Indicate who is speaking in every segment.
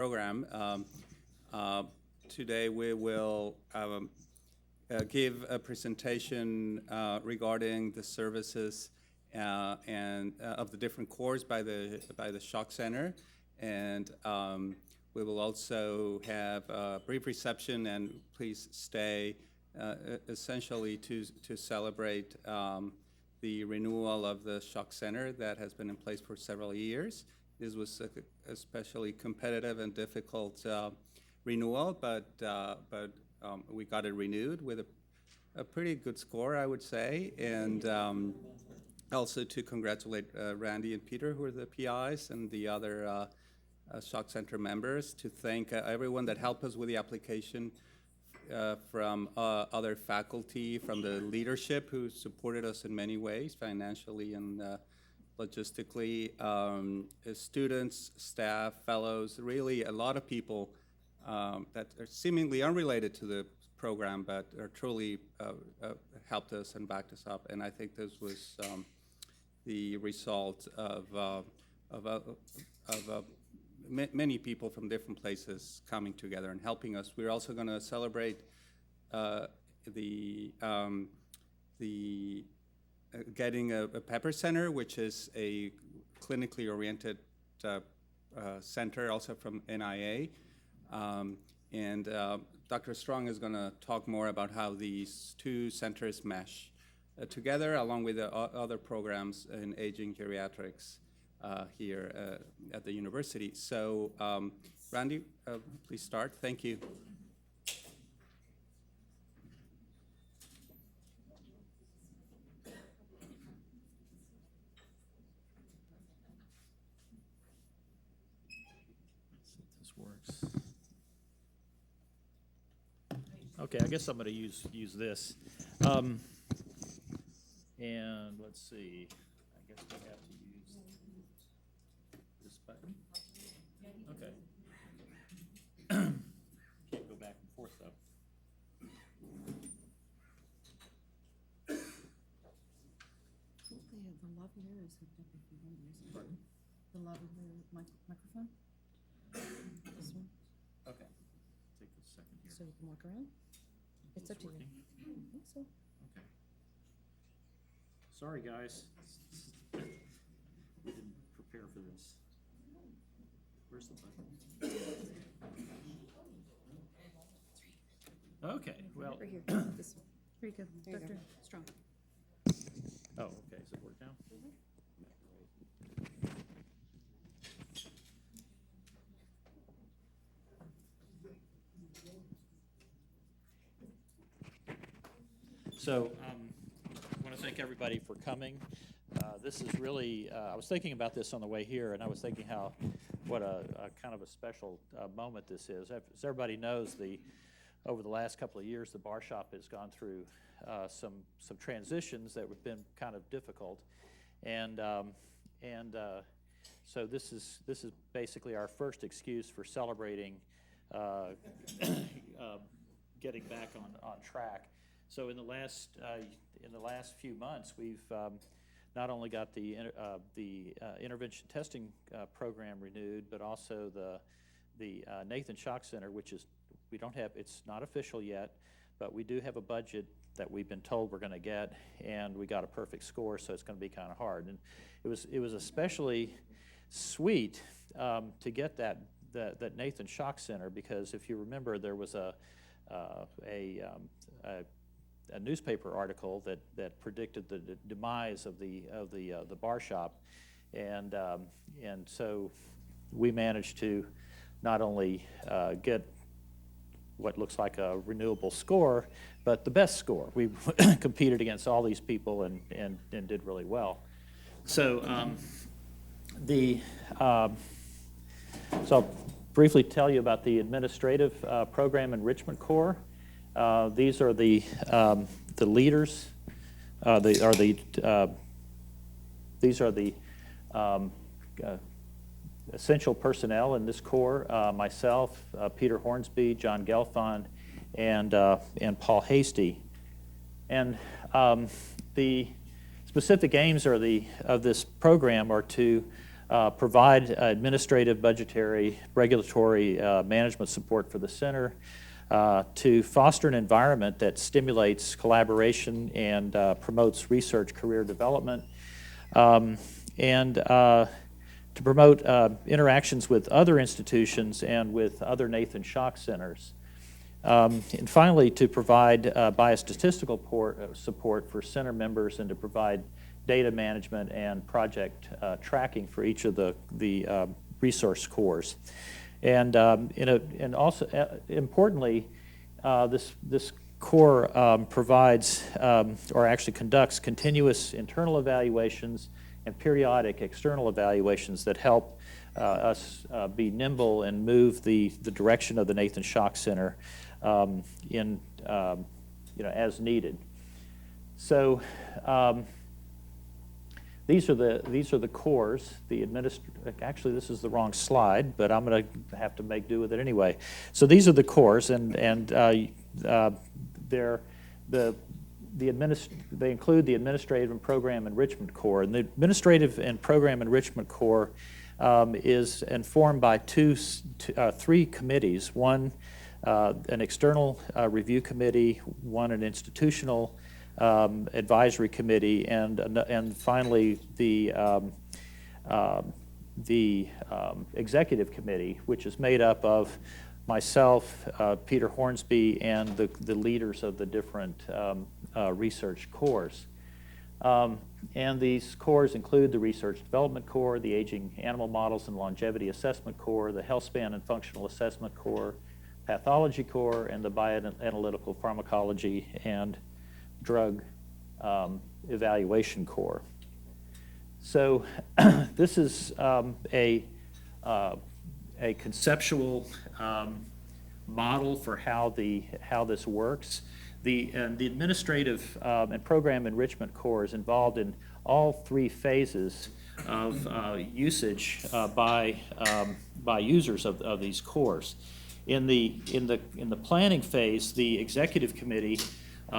Speaker 1: program. Today we will give a presentation regarding the services and of the different cores by the Shock Center, and we will also have a brief reception, and please stay essentially to celebrate the renewal of the Shock Center that has been in place for several years. This was especially competitive and difficult renewal, but we got it renewed with a pretty good score, I would say, and also to congratulate Randy and Peter, who are the PIs, and the other Shock Center members, to thank everyone that helped us with the application, from other faculty, from the leadership who supported us in many ways, financially and logistically, students, staff, fellows, really a lot of people that are seemingly unrelated to the program, but are truly helped us and backed us up. And I think this was the result of many people from different places coming together and helping us. We're also going to celebrate getting a Pepper Center, which is a clinically oriented center, also from NIA. And Dr. Strong is going to talk more about how these two centers mesh together, along with the other programs in aging geriatrics here at the university. So, Randy, please start. Thank you.
Speaker 2: Okay, I guess I'm going to use this. And let's see, I guess we have to use this button. Okay. Can't go back and forth though.
Speaker 3: The lavalier is hooked up if you want to use it. Pardon? The lavalier microphone. This one.
Speaker 2: Okay. Take a second here.
Speaker 3: So you can walk around. It's up to you. I think so.
Speaker 2: Okay. Sorry, guys. We didn't prepare for this. Where's the button? Okay, well.
Speaker 3: Right here. This one. Here you go. Dr. Strong.
Speaker 2: Oh, okay. Does it work now? So I want to thank everybody for coming. This is really, I was thinking about this on the way here, and I was thinking what a kind of a special moment this is. As everybody knows, over the last couple of years, the Barshop has gone through some transitions that have been kind of difficult, and so this is basically our first excuse for celebrating getting back on track. So in the last few months, we've not only got the intervention testing program renewed, but also the Nathan Shock Center, which is it's not official yet, but we do have a budget that we've been told we're going to get, and we got a perfect score, so it's going to be kind of hard. And it was especially sweet to get that Nathan Shock Center, because if you remember, there was a newspaper article that predicted the demise of the Barshop, and so we managed to not only get what looks like a renewable score, but the best score. We competed against all these people and did really well. So so I'll briefly tell you about the administrative program enrichment core. These are the leaders. These are the essential personnel in this core: myself, Peter Hornsby, John Gelfond, and Paul Hasty. And the specific aims of this program are to provide administrative, budgetary, regulatory management support for the center, to foster an environment that stimulates collaboration and promotes research career development, and to promote interactions with other institutions and with other Nathan Schock centers. And finally, to provide biostatistical support for center members and to provide data management and project tracking for each of the resource cores. And also, importantly, this core provides, or actually conducts, continuous internal evaluations and periodic external evaluations that help us be nimble and move the direction of the Nathan Schock Center as needed. So these are the cores. Actually, this is the wrong slide, but I'm going to have to make do with it anyway. So these are the cores, and they include the Administrative and Program Enrichment Core. And the Administrative and Program Enrichment Core is informed by three committees. One, an external review committee, one an institutional advisory committee, and finally the executive committee, which is made up of myself, Peter Hornsby, and the leaders of the different research cores. And these cores include the Research Development Core, the Aging Animal Models and Longevity Assessment Core, the Health Span and Functional Assessment Core, Pathology Core, and the Bioanalytical Pharmacology and Drug Evaluation Core. So this is a conceptual model for how this works. The Administrative and Program Enrichment Core is involved in all three phases of usage by users of these cores. In the planning phase, the executive committee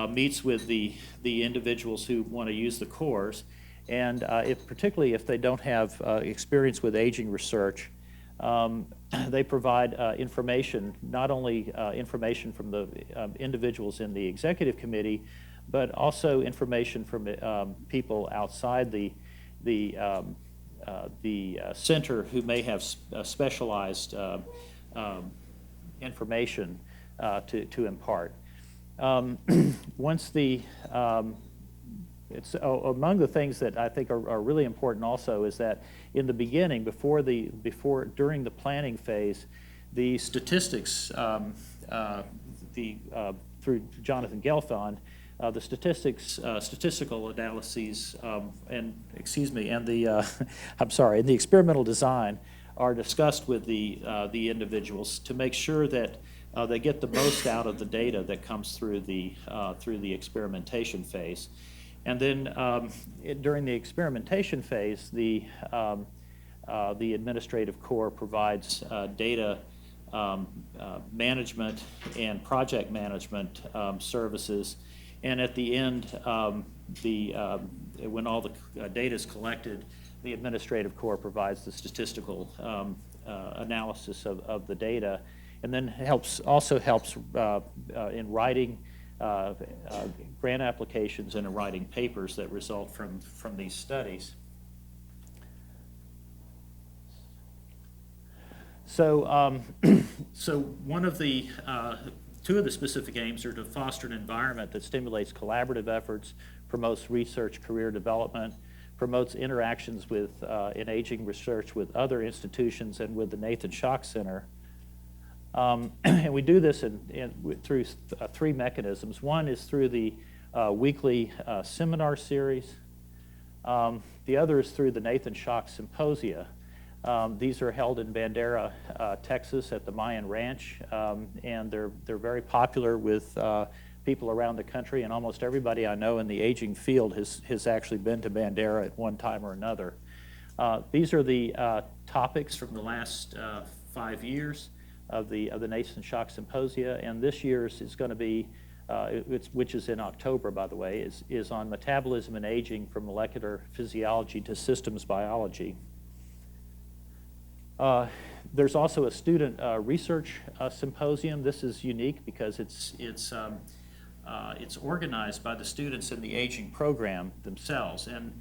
Speaker 2: meets with the individuals who want to use the cores, and particularly if they don't have experience with aging research, they provide information, not only information from the individuals in the executive committee, but also information from people outside the center who may have specialized information to impart. Among the things that I think are really important also is that in the beginning, during the planning phase, the statistics through Jonathan Gelfond, the statistical analyses, and the the experimental design are discussed with the individuals to make sure that they get the most out of the data that comes through the experimentation phase. And then during the experimentation phase, the administrative core provides data management and project management services. And at the end, when all the data is collected, the administrative core provides the statistical analysis of the data, and then also helps in writing grant applications and in writing papers that result from these studies. So, so two of the specific aims are to foster an environment that stimulates collaborative efforts, promotes research career development, promotes interactions in aging research with other institutions and with the Nathan Schock Center. And we do this through three mechanisms. One is through the weekly seminar series. The other is through the Nathan Schock Symposia. These are held in Bandera, Texas at the Mayan Ranch, and they're very popular with people around the country, and almost everybody I know in the aging field has actually been to Bandera at one time or another. These are the topics from the last 5 years of the Nathan Schock Symposia, and this year's is going to be, which is in October, by the way, is on metabolism and aging from molecular physiology to systems biology. There's also a student research symposium. This is unique because it's organized by the students in the aging program themselves, and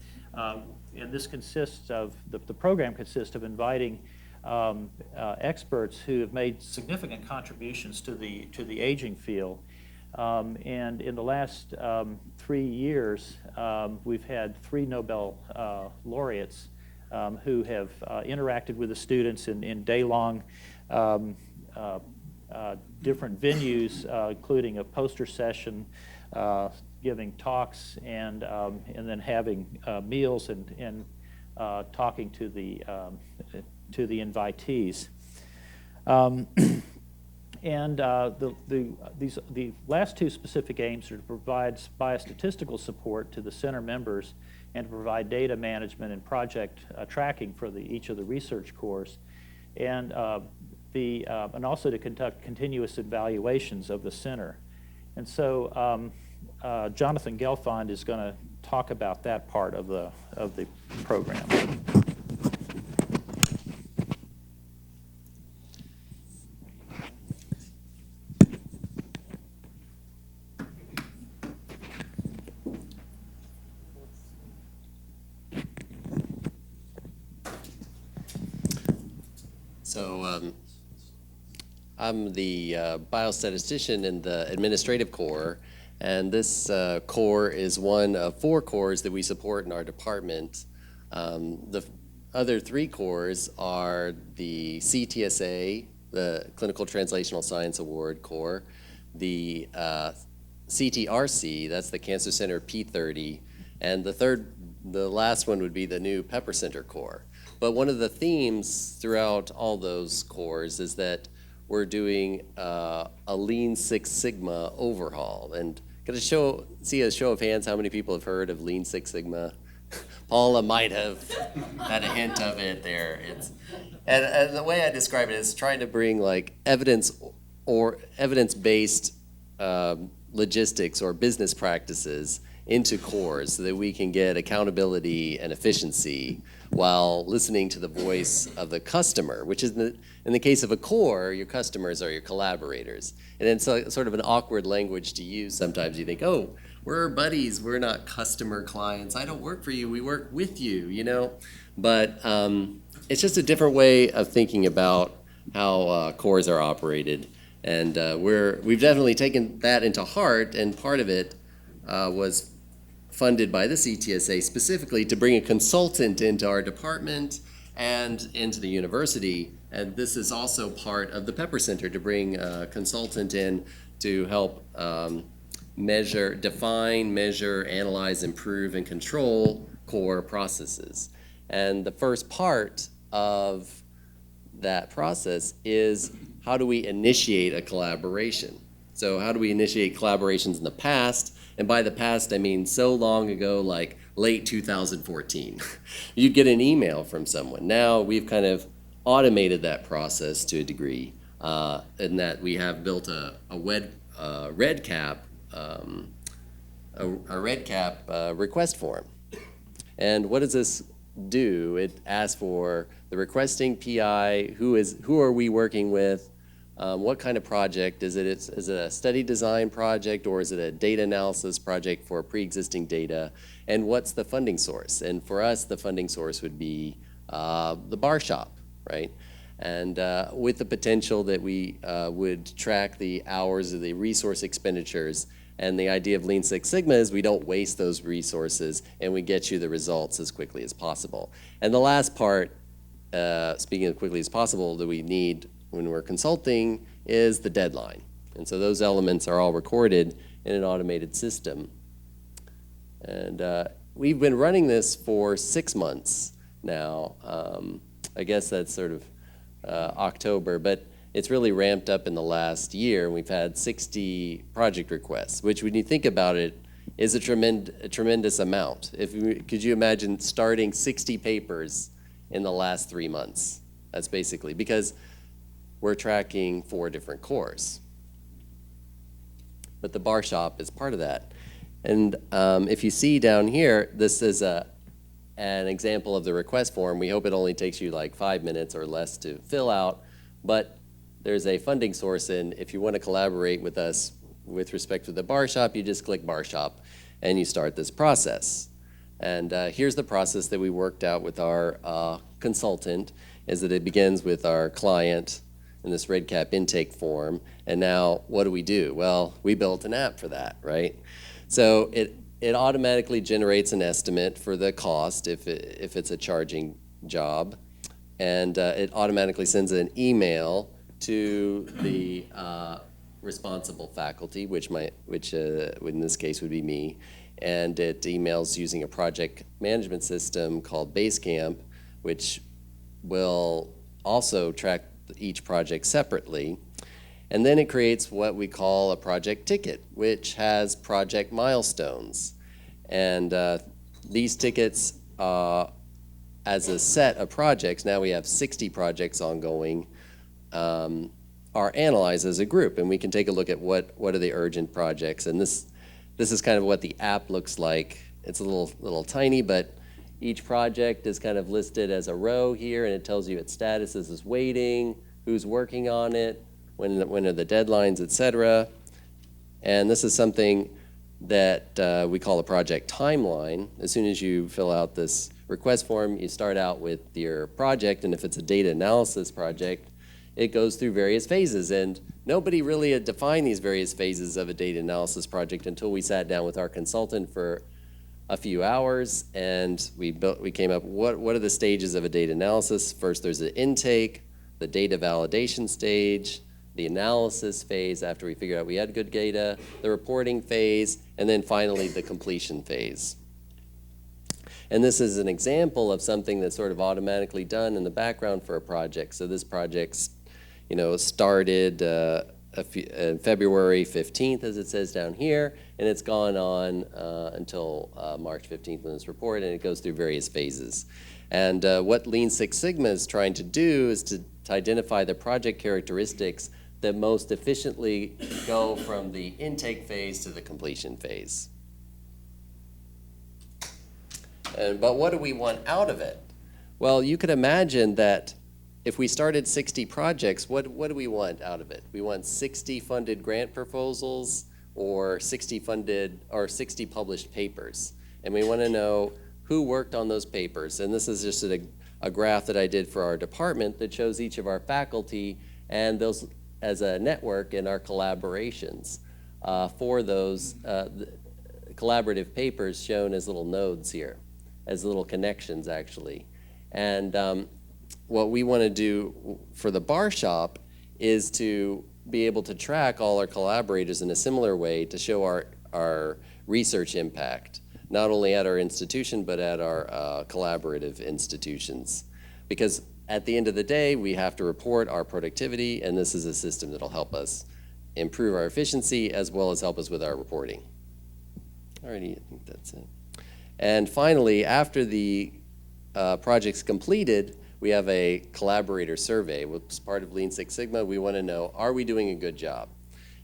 Speaker 2: this consists of the program consists of inviting experts who have made significant contributions to the aging field. And in the last 3 years, we've had 3 Nobel laureates who have interacted with the students in day-long different venues, including a poster session, giving talks, and then having meals and talking to the invitees. And the last 2 specific aims are to provide biostatistical support to the center members and to provide data management and project tracking for each of the research cores, and also to conduct continuous evaluations of the center. And so Jonathan Gelfond is going to talk about that part of the program.
Speaker 4: So I'm the biostatistician in the administrative core, and this core is one of 4 cores that we support in our department. The other 3 cores are the CTSA, the Clinical Translational Science Award core, the CTRC, that's the Cancer Center P30, and the last one would be the new Pepper Center core. But one of the themes throughout all those cores is that we're doing a Lean Six Sigma overhaul. And going to see a show of hands how many people have heard of Lean Six Sigma. Paula might have had a hint of it there. And the way I describe it is trying to bring like evidence-based logistics or business practices into cores so that we can get accountability and efficiency while listening to the voice of the customer, which is in the case of a core, your customers are your collaborators. And it's sort of an awkward language to use. Sometimes you think, oh, we're buddies, we're not customer clients. I don't work for you, we work with you, you know? But it's just a different way of thinking about how cores are operated. And we've definitely taken that into heart, and part of it was funded by the CTSA specifically to bring a consultant into our department and into the university. And this is also part of the Pepper Center, to bring a consultant in to help define, measure, analyze, improve, and control core processes. And the first part of that process is, how do we initiate a collaboration? So how do we initiate collaborations in the past? And by the past, I mean so long ago, like late 2014. You'd get an email from someone. Now we've kind of automated that process to a degree, in that we have built a REDCap request form. And what does this do? It asks for the requesting PI, who are we working with, what kind of project is it? Is it a study design project, or is it a data analysis project for pre-existing data? And what's the funding source? And for us, the funding source would be the Barshop, right? And with the potential that we would track the hours of the resource expenditures. And the idea of Lean Six Sigma is we don't waste those resources, and we get you the results as quickly as possible. And the last part, speaking of quickly as possible, that we need when we're consulting is the deadline. And so those elements are all recorded in an automated system. And we've been running this for 6 months now. I guess that's sort of October, but it's really ramped up in the last year. We've had 60 project requests, which when you think about it, is a tremendous amount. Could you imagine starting 60 papers in the last 3 months? That's basically, because we're tracking 4 different cores. But the Barshop is part of that. And if you see down here, this is a an example of the request form. We hope it only takes you like 5 minutes or less to fill out, but there's a funding source, and if you want to collaborate with us with respect to the Barshop, you just click Barshop and you start this process. And here's the process that we worked out with our consultant, is that it begins with our client in this red cap intake form, and now what do? Well, we built an app for that, right? So it automatically generates an estimate for the cost if it's a charging job, and it automatically sends an email to the responsible faculty, which in this case would be me, and it emails using a project management system called Basecamp, which will also track each project separately. And then it creates what we call a project ticket, which has project milestones. And these tickets, as a set of projects, now we have 60 projects ongoing, are analyzed as a group. And we can take a look at what are the urgent projects. And this is kind of what the app looks like. It's a little tiny, but each project is kind of listed as a row here, and it tells you its status is waiting, who's working on it, when are the deadlines, et cetera. And this is something that we call a project timeline. As soon as you fill out this request form, you start out with your project, and if it's a data analysis project, it goes through various phases. And nobody really had defined these various phases of a data analysis project until we sat down with our consultant for a few hours, and we came up, what are the stages of a data analysis? First, there's the intake, the data validation stage, the analysis phase after we figured out we had good data, the reporting phase, and then finally the completion phase. And this is an example of something that's sort of automatically done in the background for a project. So this project's, started February 15th, as it says down here, and it's gone on until March 15th when it's reported, and it goes through various phases. And what Lean Six Sigma is trying to do is to identify the project characteristics that most efficiently go from the intake phase to the completion phase. But what do we want out of it? Well, you could imagine that if we started 60 projects, what do we want out of it? We want 60 funded grant proposals or 60 published papers. And we want to know who worked on those papers. And this is just a graph that I did for our department that shows each of our faculty and those as a network in our collaborations for those collaborative papers shown as little nodes here, as little connections actually. And what we want to do for the Barshop is to be able to track all our collaborators in a similar way to show our research impact, not only at our institution, but at our collaborative institutions. Because at the end of the day, we have to report our productivity, and this is a system that'll help us improve our efficiency as well as help us with our reporting. Alrighty, I think that's it. And finally, after the project's completed, we have a collaborator survey. As part of Lean Six Sigma, we want to know, are we doing a good job?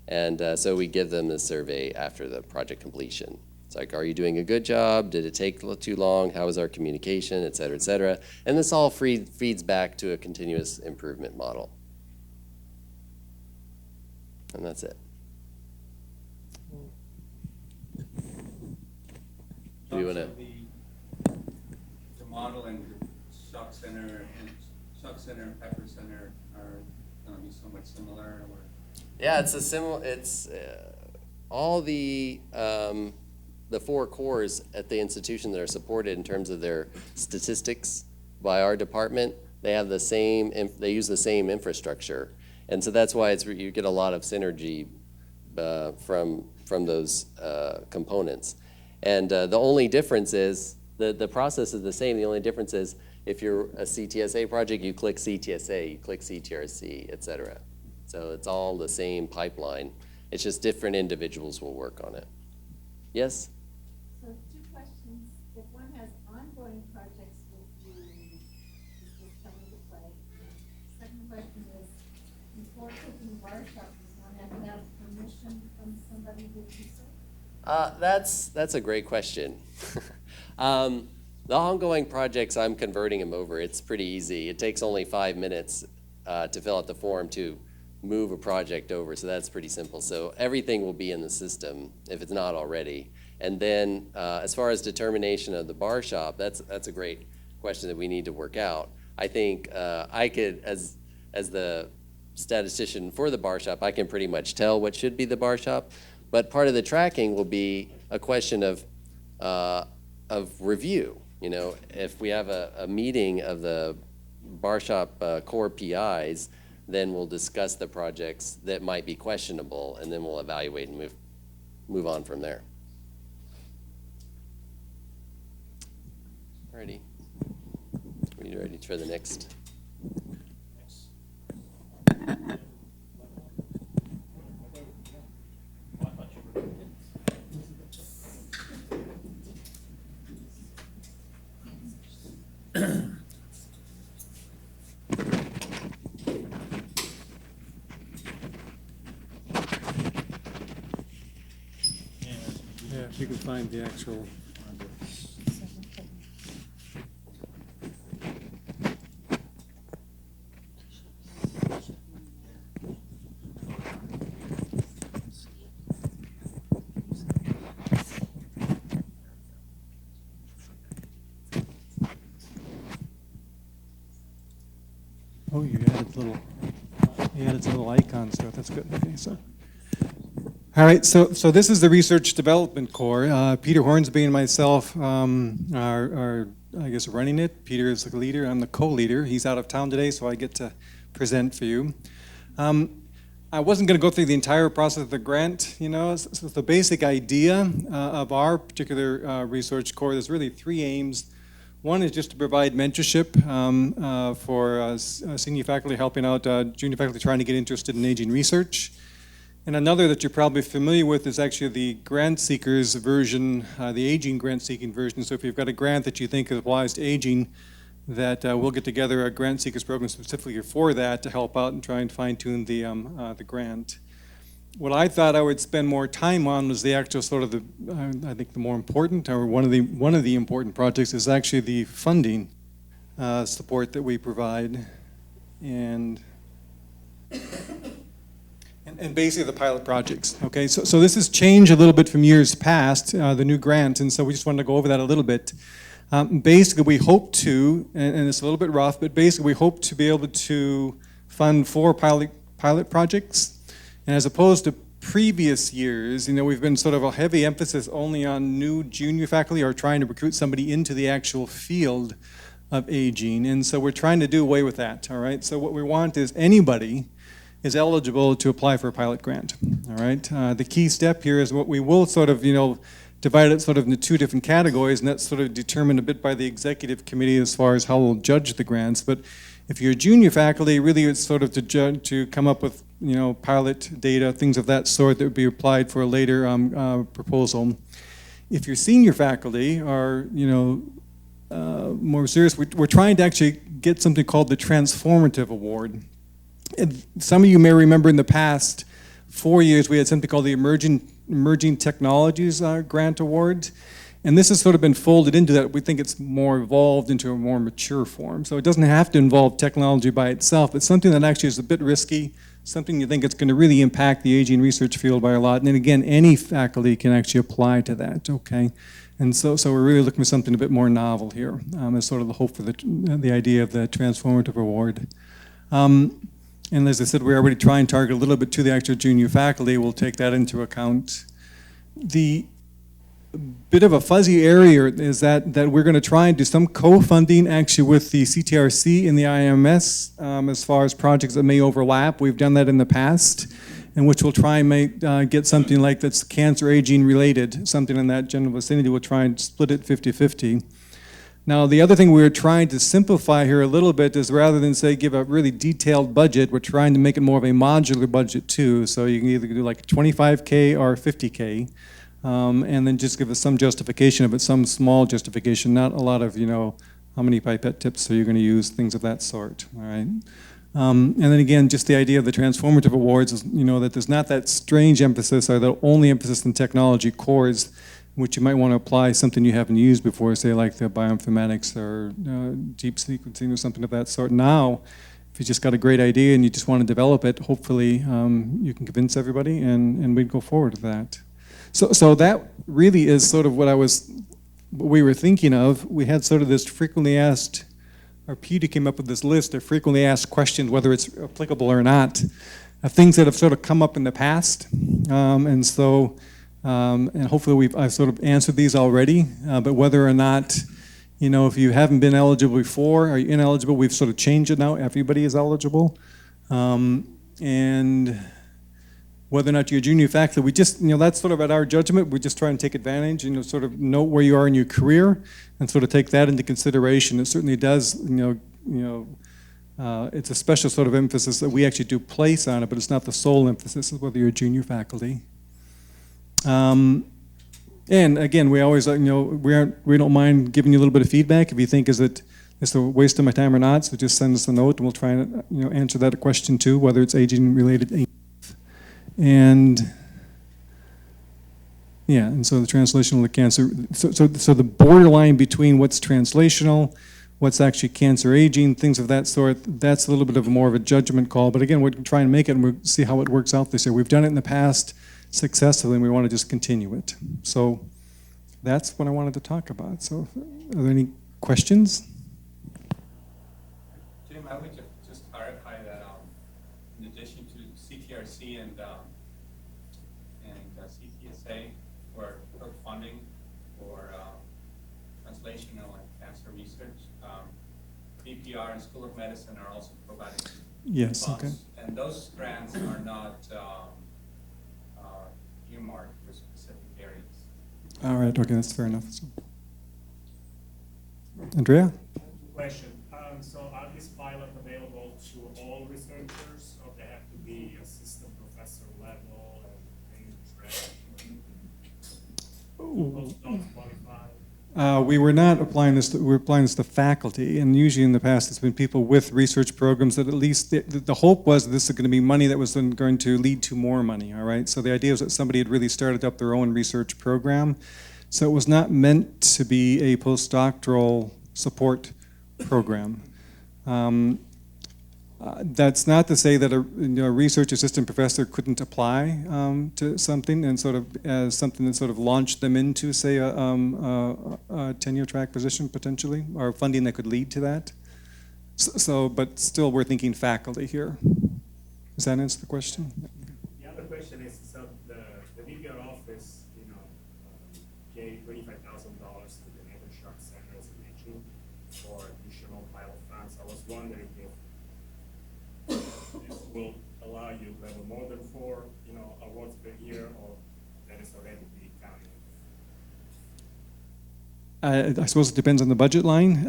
Speaker 4: And so we give them the survey after the project completion. It's like, are you doing a good job? Did it take too long? How was our communication, et cetera, et cetera? And this all feeds back to a continuous improvement model. And that's it. Do you want to?
Speaker 1: The model and Shock Center and Pepper Center are going to be somewhat similar, or?
Speaker 4: Yeah, it's all the 4 cores at the institution that are supported in terms of their statistics by our department. They have the same. They use the same infrastructure, and so that's why you get a lot of synergy from those components. And the only difference is the process is the same. The only difference is if you're a CTSA project, you click CTSA, you click CTRC, et cetera. So it's all the same pipeline. It's just different individuals will work on it. Yes?
Speaker 5: So 2 questions. If one has ongoing projects with you, does this come into play? Second question is, before taking Barshop, does one have to have permission from somebody to do so?
Speaker 4: That's a great question. The ongoing projects, I'm converting them over. It's pretty easy. It takes only 5 minutes to fill out the form to move a project over, so that's pretty simple. So everything will be in the system if it's not already. And then as far as determination of the Barshop, that's a great question that we need to work out. I think I could, as the statistician for the Barshop, I can pretty much tell what should be the Barshop, but part of the tracking will be a question of review. You know, if we have a meeting of the Barshop core PIs, then we'll discuss the projects that might be questionable, and then we'll evaluate and move on from there. Alrighty. Are you ready for the next?
Speaker 6: Yeah, if you can find the actual. Oh, you added little icons to it. That's good. Okay, so. All right, so this is the Research Development Core. Peter Hornsby and myself are, I guess, running it. Peter is the leader. I'm the co-leader. He's out of town today, so I get to present for you. I wasn't going to go through the entire process of the grant, you know. So the basic idea of our particular research core, there's really 3 aims. One is just to provide mentorship for senior faculty helping out junior faculty trying to get interested in aging research. And another that you're probably familiar with is actually the grant seekers version, the aging grant seeking version. So if you've got a grant that you think applies to aging, that we'll get together a grant seekers program specifically for that to help out and try and fine tune the grant. What I thought I would spend more time on was the actual sort of I think the more important, or one of the important projects is actually the funding support that we provide, and basically the pilot projects. Okay, so this has changed a little bit from years past, the new grant, and so we just wanted to go over that a little bit. Basically, we hope to, and it's a little bit rough, but basically we hope to be able to fund 4 pilot projects, and as opposed to previous years, you know, we've been sort of a heavy emphasis only on new junior faculty or trying to recruit somebody into the actual field of aging, and so we're trying to do away with that. All right, so what we want is anybody is eligible to apply for a pilot grant. All right. The key step here is what we will sort of, you know, divide it sort of into 2 different categories, and that's sort of determined a bit by the executive committee as far as how we'll judge the grants. But if you're junior faculty, really it's sort of to come up with, you know, pilot data, things of that sort that would be applied for a later proposal. If you're senior faculty or, you know, more serious, we're trying to actually get something called the Transformative Award. And some of you may remember in the past 4 years we had something called the Emerging Technologies Grant Award, and this has sort of been folded into that. We think it's more evolved into a more mature form. So it doesn't have to involve technology by itself. It's something that actually is a bit risky, something you think it's going to really impact the aging research field by a lot. And then again, any faculty can actually apply to that, okay? And so we're really looking for something a bit more novel here as sort of the hope for the idea of the Transformative Award. And as I said, we already try and target a little bit to the actual junior faculty. We'll take that into account. The bit of a fuzzy area is that we're going to try and do some co-funding actually with the CTRC and the IMS as far as projects that may overlap. We've done that in the past, in which we'll try and get something like that's cancer aging related, something in that general vicinity. We'll try and split it 50-50. Now, the other thing we're trying to simplify here a little bit is rather than, say, give a really detailed budget, we're trying to make it more of a modular budget too. So you can either do like 25K or 50K, and then just give us some justification of it, some small justification, not a lot of, you know, how many pipette tips are you going to use, things of that sort, all right? And then again, just the idea of the Transformative Awards is, you know, that there's not that strange emphasis or the only emphasis in technology cores. which you might want to apply something you haven't used before, say like the bioinformatics or deep sequencing or something of that sort. Now, if you just got a great idea and you just want to develop it, hopefully you can convince everybody and we'd go forward with that. So that really is sort of what we were thinking of. We had sort of this frequently asked, or Peter came up with this list of frequently asked questions, whether it's applicable or not, of things that have sort of come up in the past. And hopefully I've sort of answered these already, but whether or not, you know, if you haven't been eligible before, are you ineligible? We've sort of changed it now. Everybody is eligible. And whether or not you're a junior faculty, we just, you know, that's sort of at our judgment. We just try and take advantage, you know, sort of note where you are in your career and sort of take that into consideration. It certainly does, it's a special sort of emphasis that we actually do place on it, but it's not the sole emphasis of whether you're a junior faculty. And again, we always, we don't mind giving you a little bit of feedback if you think it's a waste of my time or not. So just send us a note, and we'll try and answer that question too, whether it's aging related. And yeah, and so the translational to cancer. So the borderline between what's translational, what's actually cancer aging, things of that sort. That's a little bit of more of a judgment call. But again, we're trying to make it, and we'll see how it works out this year. We've done it in the past successfully, and we want to just continue it. So that's what I wanted to talk about. So are there any questions?
Speaker 1: Jim, I would just clarify that in addition to CTRC and CTSA for funding for translational and cancer research, BPR and School of Medicine are also providing
Speaker 6: Yes,
Speaker 1: funds.
Speaker 6: okay.
Speaker 1: And those grants are not earmarked for specific areas.
Speaker 6: All right, okay, that's fair enough. So, Andrea?
Speaker 7: Question. So are these pilots available to all researchers, or they have to be assistant professor level and postdocs qualified?
Speaker 6: We were not applying this. We were applying this to faculty, and usually in the past it's been people with research programs that at least the hope was that this is going to be money that was then going to lead to more money. All right. So the idea was that somebody had really started up their own research program. So it was not meant to be a postdoctoral support program. That's not to say that a research assistant professor couldn't apply to something and sort of as something that sort of launched them into, say, a tenure track position potentially, or funding that could lead to that. So, but still, we're thinking faculty here. Does that answer the question?
Speaker 7: The other question is, so the BPR office, gave $25,000 to the Nathan Sharp Center as a mention for additional pilot funds. I was wondering if this will allow you to have more than 4, awards per year, or that is already the county?
Speaker 6: I suppose it depends on the budget line.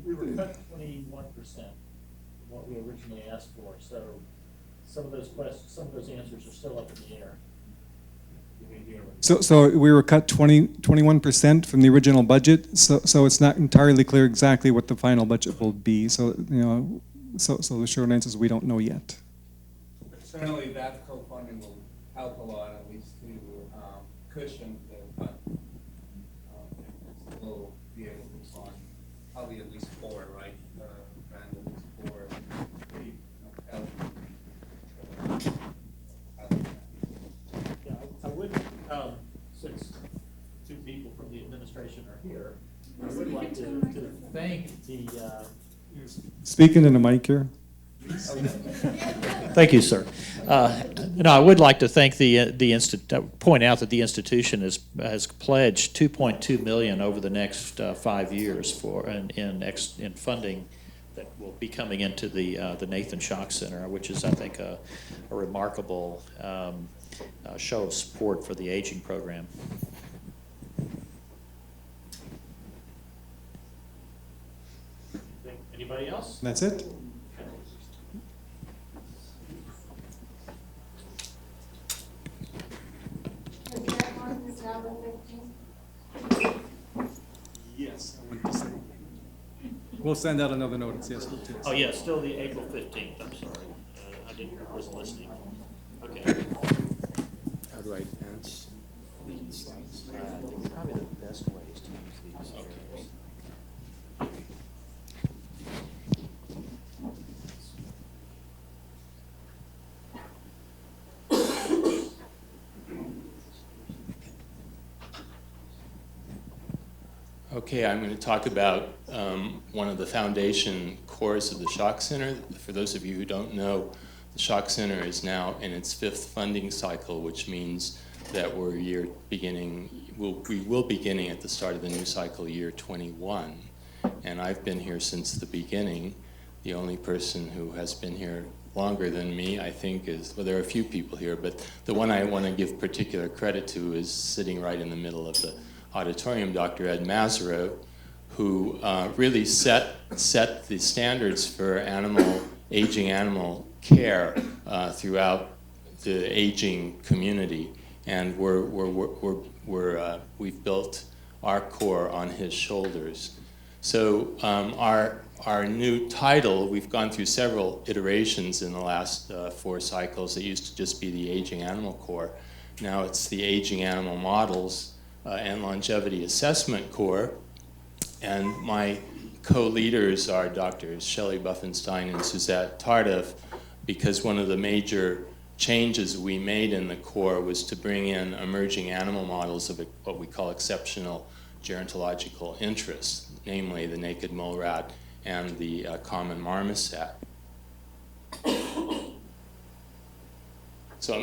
Speaker 2: We were cut 21% from what we originally asked for. So some of those answers are still up in the air.
Speaker 6: So we were cut 21% from the original budget. So it's not entirely clear exactly what the final budget will be. So So the short answer is we don't know yet.
Speaker 1: But certainly that co-funding will help a lot, at least to cushion the cut. We'll be able to fund probably at least 4, right? Grant at least 4.
Speaker 2: I would, since 2 people from the administration are here, I would like to thank the
Speaker 6: Speaking in the mic here.
Speaker 2: Thank you, sir. I would like to thank point out that the institution has pledged $2.2 million over the next 5 years in funding that will be coming into the Nathan Schock Center, which is, I think, a remarkable show of support for the aging program. Anybody else?
Speaker 6: That's it.
Speaker 5: Is that on this number 15?
Speaker 6: Yes, I want to say. We'll send out another notice. Yes.
Speaker 2: Oh, yeah, still the April 15th. I'm sorry. I wasn't listening. Okay.
Speaker 1: How do I answer?
Speaker 2: I think probably the best way is to use these areas.
Speaker 8: Okay, I'm going to talk about one of the foundation cores of the Shock Center. For those of you who don't know, the Shock Center is now in its 5th funding cycle, which means that we will beginning at the start of the new cycle year 21. And I've been here since the beginning. The only person who has been here longer than me, I think, is, well, there are a few people here, but the one I want to give particular credit to is sitting right in the middle of the auditorium, Dr. Ed Mazzaro, who really set the standards for aging animal care throughout the aging community, and we've built our core on his shoulders. So our new title, we've gone through several iterations in the last 4 cycles. It used to just be the Aging Animal Core. Now it's the Aging Animal Models and Longevity Assessment Core. And my co-leaders are Drs. Shelley Buffenstein and Suzette Tardif, because one of the major changes we made in the core was to bring in emerging animal models of what we call exceptional gerontological interest, namely the naked mole rat and the common marmoset. So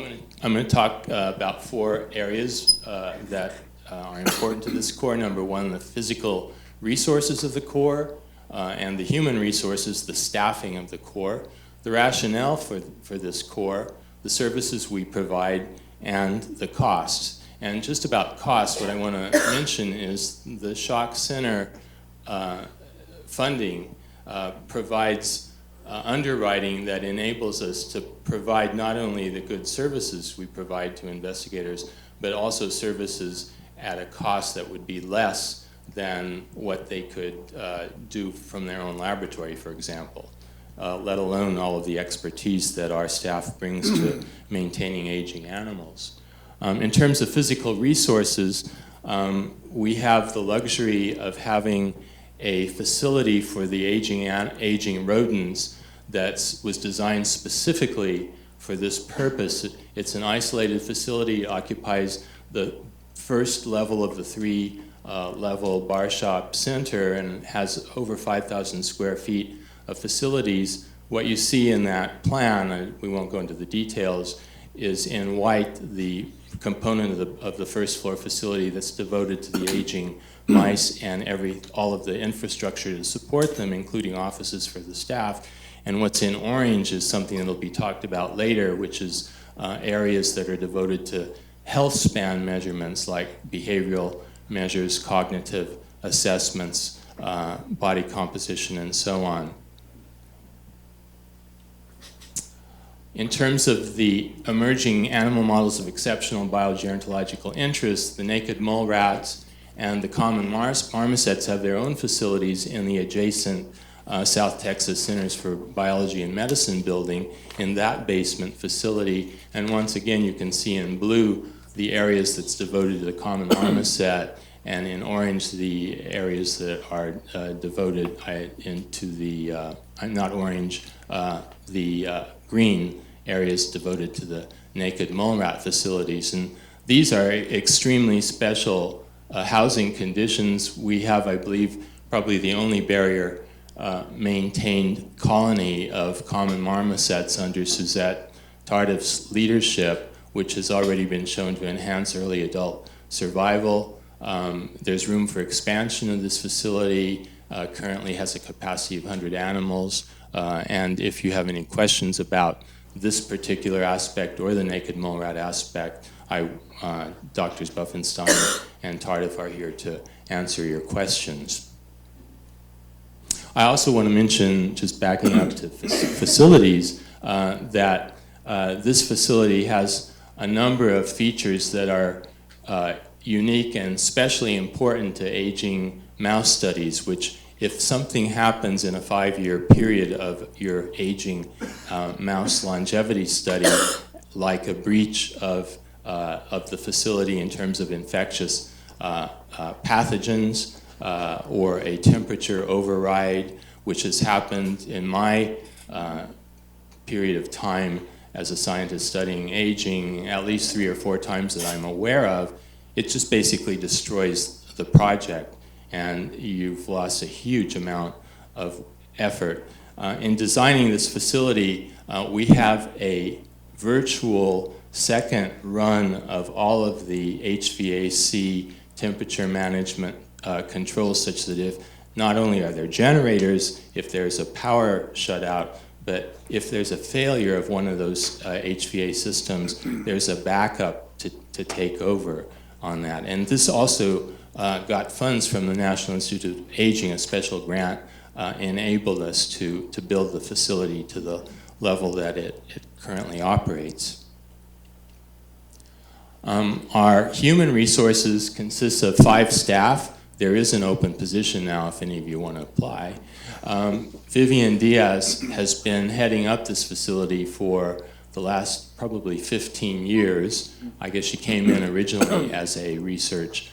Speaker 8: I'm going to talk about 4 areas that are important to this core. Number 1, the physical resources of the core, and the human resources, the staffing of the core, the rationale for this core, the services we provide, and the costs. And just about costs, what I want to mention is the Shock Center funding provides underwriting that enables us to provide not only the good services we provide to investigators, but also services at a cost that would be less than what they could do from their own laboratory, for example, let alone all of the expertise that our staff brings to maintaining aging animals. In terms of physical resources, we have the luxury of having a facility for the aging rodents that was designed specifically for this purpose. It's an isolated facility, occupies the first level of the 3-level Barshop Center, and has over 5,000 square feet of facilities. What you see in that plan, we won't go into the details, is in white the component of the first floor facility that's devoted to the aging mice and all of the infrastructure to support them, including offices for the staff. And what's in orange is something that'll be talked about later, which is areas that are devoted to health span measurements like behavioral measures, cognitive assessments, body composition, and so on. In terms of the emerging animal models of exceptional biogerontological interest, the naked mole rats and the common marmosets have their own facilities in the adjacent South Texas Centers for Biology and Medicine building in that basement facility. And once again, you can see in blue the areas that's devoted to the common marmoset, and in orange the areas that are devoted into the, not orange, the green areas devoted to the naked mole rat facilities. And these are extremely special housing conditions. We have, I believe, probably the only barrier maintained colony of common marmosets under Suzette Tardif's leadership, which has already been shown to enhance early adult survival. There's room for expansion of this facility. Currently has a capacity of 100 animals. And if you have any questions about this particular aspect or the naked mole rat aspect, Drs. Buffenstein and Tardif are here to answer your questions. I also want to mention, just backing up to facilities, that this facility has a number of features that are unique and especially important to aging mouse studies, which if something happens in a 5-year period of your aging mouse longevity study, like a breach of of the facility in terms of infectious pathogens or a temperature override, which has happened in my period of time as a scientist studying aging at least 3 or 4 times that I'm aware of. It just basically destroys the project, and you've lost a huge amount of effort. In designing this facility, we have a virtual second run of all of the HVAC temperature management controls, such that if not only are there generators, if there's a power shutout, but if there's a failure of one of those HVAC systems, there's a backup to take over on that. And this also got funds from the National Institute of Aging. A special grant enabled us to build the facility to the level that it currently operates. Our human resources consists of 5 staff. There is an open position now if any of you want to apply. Vivian Diaz has been heading up this facility for the last probably 15 years. I guess she came in originally as a research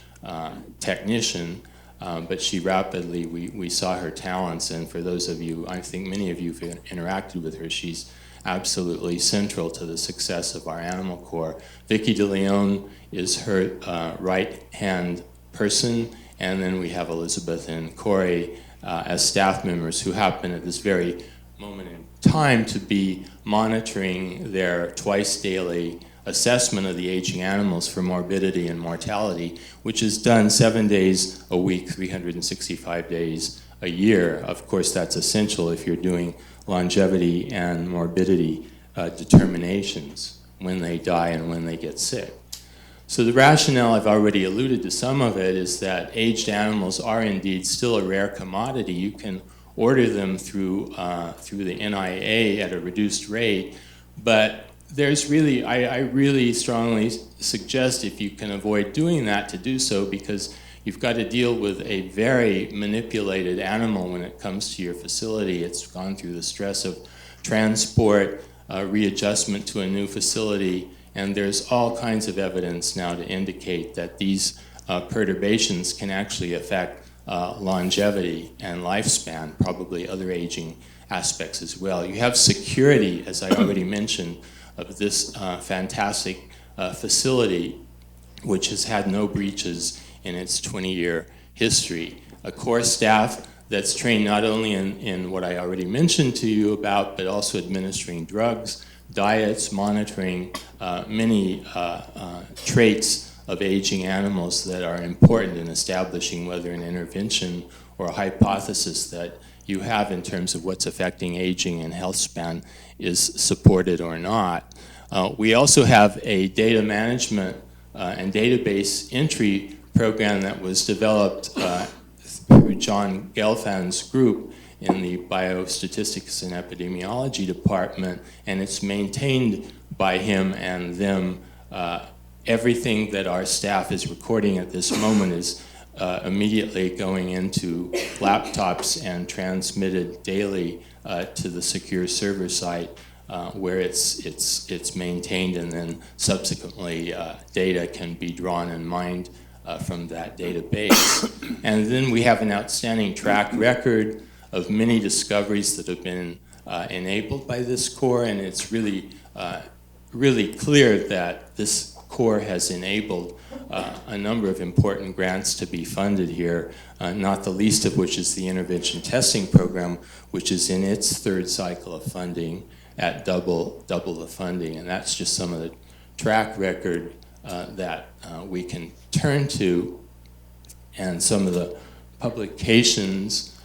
Speaker 8: technician, but she rapidly, we saw her talents, and for those of you, I think many of you have interacted with her, she's absolutely central to the success of our animal corps. Vicky DeLeon is her right-hand person, and then we have Elizabeth and Corey as staff members who happen at this very moment in time to be monitoring their twice daily assessment of the aging animals for morbidity and mortality, which is done 7 days a week, 365 days a year. Of course, that's essential if you're doing longevity and morbidity determinations, when they die and when they get sick. So the rationale, I've already alluded to some of it, is that aged animals are indeed still a rare commodity. You can order them through the NIA at a reduced rate, but there's really, I really strongly suggest, if you can avoid doing that, to do so, because you've got to deal with a very manipulated animal when it comes to your facility. It's gone through the stress of transport, readjustment to a new facility, and there's all kinds of evidence now to indicate that these perturbations can actually affect longevity and lifespan, probably other aging aspects as well. You have security, as I already mentioned, of this fantastic facility, which has had no breaches in its 20-year history. A core staff that's trained not only in what I already mentioned to you about, but also administering drugs, diets, monitoring many traits of aging animals that are important in establishing whether an intervention or a hypothesis that you have in terms of what's affecting aging and health span is supported or not. We also have a data management and database entry program that was developed through John Gelfan's group in the Biostatistics and Epidemiology department, and it's maintained by him and them. Everything that our staff is recording at this moment is immediately going into laptops and transmitted daily to the secure server site where it's maintained, and then subsequently data can be drawn and mined from that database. And then we have an outstanding track record of many discoveries that have been enabled by this core, and it's really, really clear that this core has enabled a number of important grants to be funded here, not the least of which is the intervention testing program, which is in its 3rd cycle of funding at double the funding. And that's just some of the track record that we can turn to, and some of the publications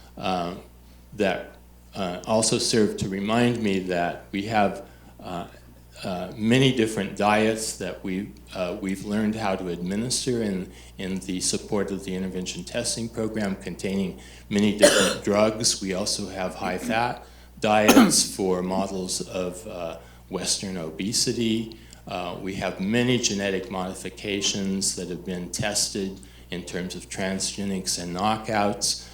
Speaker 8: that also serve to remind me that we have many different diets that we've learned how to administer in the support of the intervention testing program, containing many different drugs. We also have high-fat diets for models of Western obesity. We have many genetic modifications that have been tested in terms of transgenics and knockouts,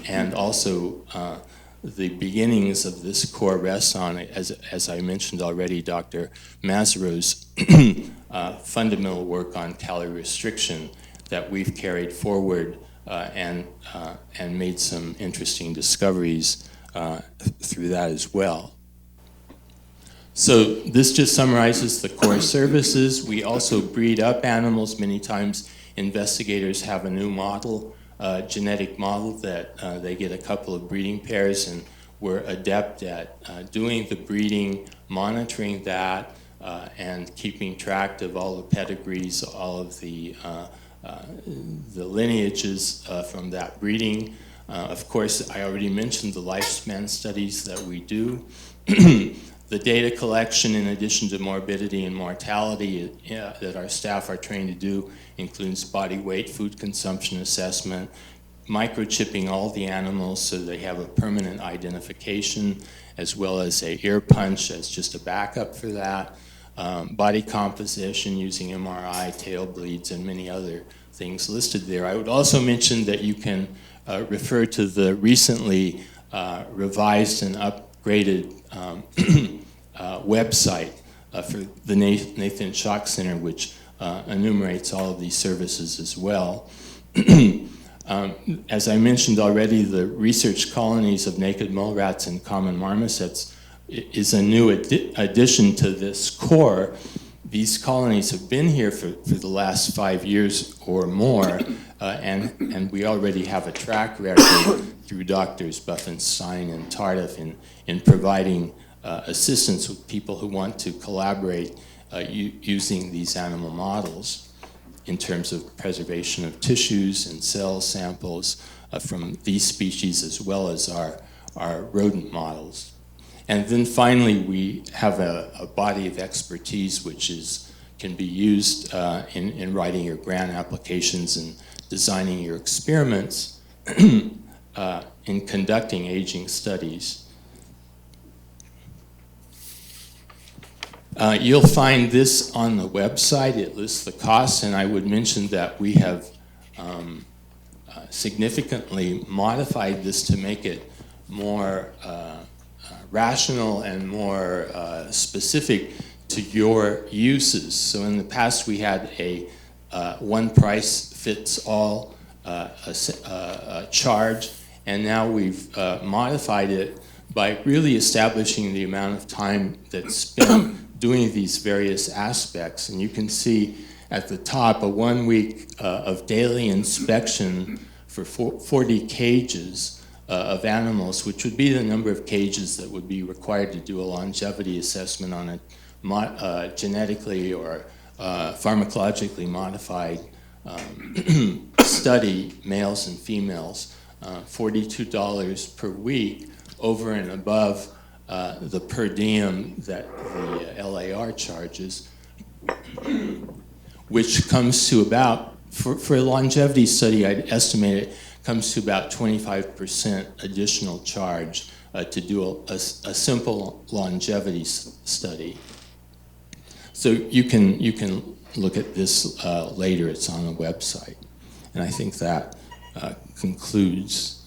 Speaker 8: and also the beginnings of this core rests on, as I mentioned already, Dr. Mazero's fundamental work on calorie restriction that we've carried forward and made some interesting discoveries through that as well. So this just summarizes the core services. We also breed up animals. Many times investigators have a new model, genetic model that they get a couple of breeding pairs, and we're adept at doing the breeding, monitoring that, and keeping track of all the pedigrees, all of the lineages from that breeding. Of course, I already mentioned the lifespan studies that we do. The data collection, in addition to morbidity and mortality, that our staff are trained to do, includes body weight, food consumption assessment, microchipping all the animals so they have a permanent identification, as well as a ear punch as just a backup for that, body composition using MRI, tail bleeds, and many other things listed there. I would also mention that you can refer to the recently revised and upgraded website for the Nathan Schock Center, which enumerates all of these services as well. As I mentioned already, the research colonies of naked mole rats and common marmosets is a new addition to this core. These colonies have been here for the last 5 years or more, and we already have a track record through Doctors Buffenstein and Tardif in providing assistance with people who want to collaborate using these animal models in terms of preservation of tissues and cell samples from these species, as well as our rodent models. And then finally, we have a body of expertise which can be used in writing your grant applications and designing your experiments in conducting aging studies. You'll find this on the website. It lists the costs, and I would mention that we have significantly modified this to make it more rational and more specific to your uses. So in the past we had a one price fits all charge, and now we've modified it by really establishing the amount of time that's spent doing these various aspects. And you can see at the top a 1 week of daily inspection for 40 cages of animals, which would be the number of cages that would be required to do a longevity assessment on a genetically or pharmacologically modified study, males and females, $42 per week over and above the per diem that the LAR charges, which comes to about, for a longevity study, I'd estimate it comes to about 25% additional charge to do a simple longevity study. So you can look at this later. It's on the website. And I think that concludes,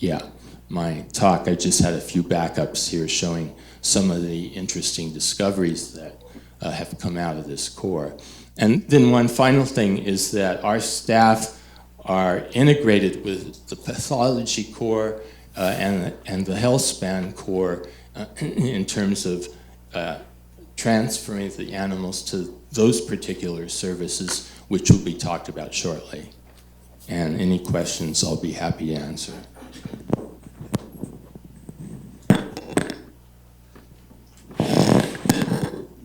Speaker 8: my talk. I just had a few backups here showing some of the interesting discoveries that have come out of this core. And then one final thing is that our staff are integrated with the pathology core and the health span core in terms of transferring the animals to those particular services, which will be talked about shortly. And any questions, I'll be happy to answer.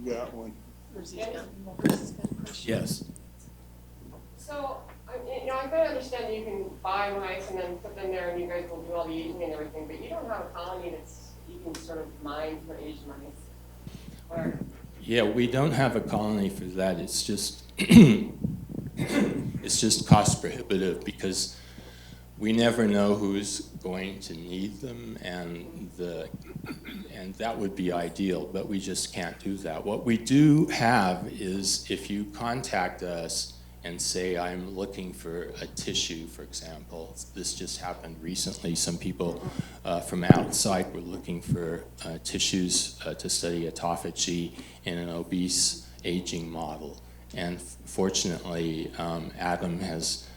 Speaker 7: Got one.
Speaker 8: Yes.
Speaker 9: So, I can understand that you can buy mice and then put them there and you guys will do all the aging and everything, but you don't have a colony that's, you can sort of mine for aged mice. Or,
Speaker 8: Yeah, we don't have a colony for that. It's just it's just cost prohibitive because we never know who's going to need them, and that would be ideal, but we just can't do that. What we do have is, if you contact us and say I'm looking for a tissue, for example. This just happened recently. Some people from outside were looking for tissues to study autophagy in an obese aging model. And fortunately, Adam has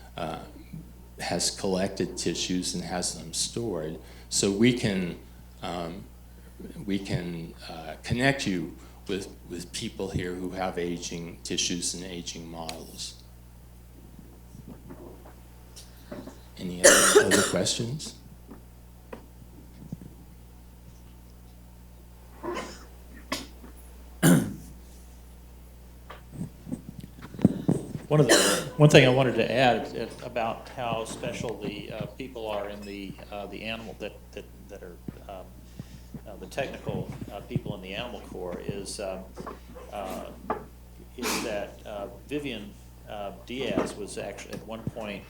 Speaker 8: collected tissues and has them stored, so we can connect you with people here who have aging tissues and aging models. Any other questions?
Speaker 2: One thing I wanted to add about how special the people are in the animal that are the technical people in the Animal Corps is that Vivian Diaz was actually at one point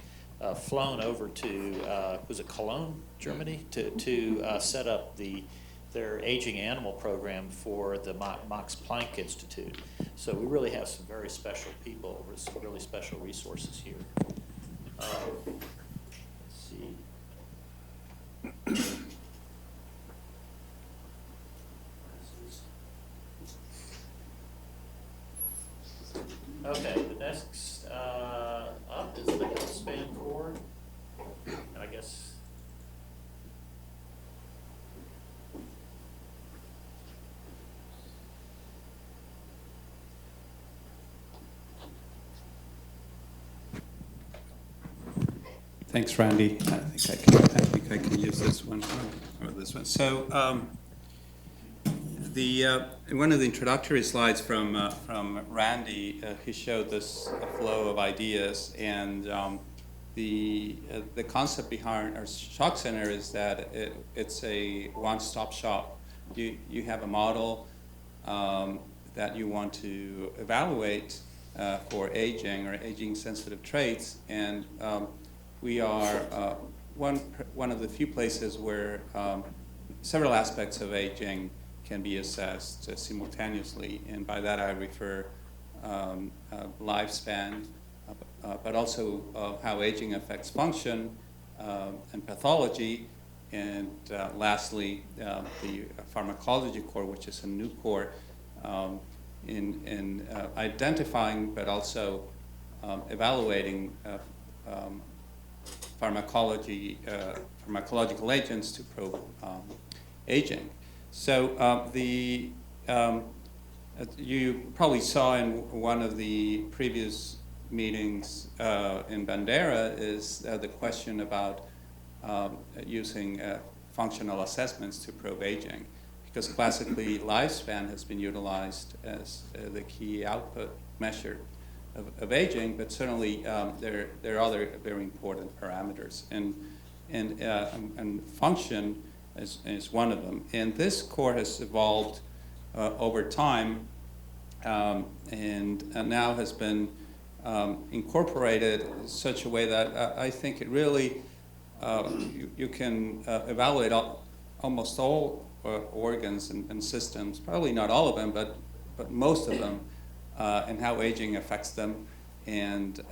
Speaker 2: flown over to was it Cologne, Germany, to set up their aging animal program for the Max Planck Institute. So we really have some very special people, some really special resources here. Let's see. Okay, the next up is the healthspan core, and I guess.
Speaker 1: Thanks, Randy. I think I can use this one or this one. So one of the introductory slides from Randy, he showed this flow of ideas, and the concept behind our shock center is that it's a one-stop shop. You have a model that you want to evaluate for aging or aging-sensitive traits, and we are one of the few places where several aspects of aging can be assessed simultaneously, and by that I refer lifespan, but also how aging affects function and pathology, and lastly the pharmacology core, which is a new core in identifying but also evaluating pharmacological agents to probe aging. So you probably saw in one of the previous meetings in Bandera is the question about using functional assessments to probe aging, because classically lifespan has been utilized as the key output measure of aging, but certainly there are other very important parameters, and function is one of them. And this core has evolved over time, and now has been incorporated in such a way that I think it really you can evaluate almost all organs and systems, probably not all of them, but most of them, and how aging affects them, and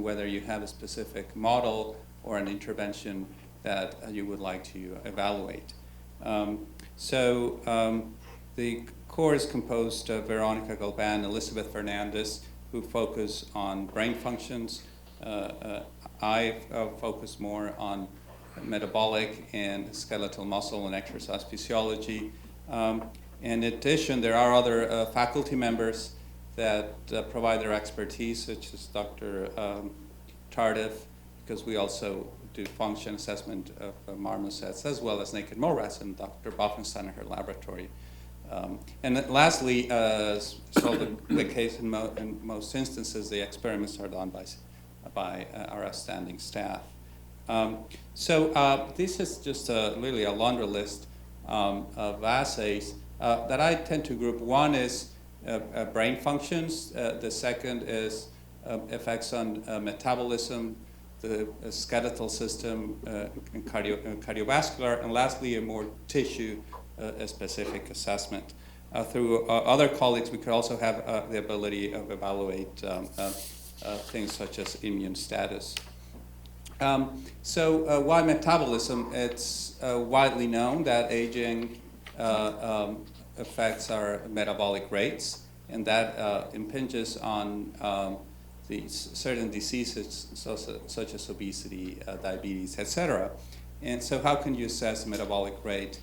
Speaker 1: whether you have a specific model or an intervention that you would like to evaluate. The core is composed of Veronica Galban, Elizabeth Fernandez, who focus on brain functions. I focus more on metabolic and skeletal muscle and exercise physiology. In addition, there are other faculty members that provide their expertise, such as Dr. Tardif, because we also do function assessment of marmosets, as well as naked mole rats, and Dr. Boffenstein in her laboratory. And then lastly, so the case in most instances, the experiments are done by our outstanding staff. This is just really a laundry list of assays that I tend to group. One is brain functions. The second is effects on metabolism, the skeletal system, and cardiovascular, and lastly, a more tissue-specific assessment. Through other colleagues, we could also have the ability of evaluate things such as immune status. Why metabolism? It's widely known that aging affects our metabolic rates, and that impinges on certain diseases such as obesity, diabetes, etc. And so how can you assess metabolic rate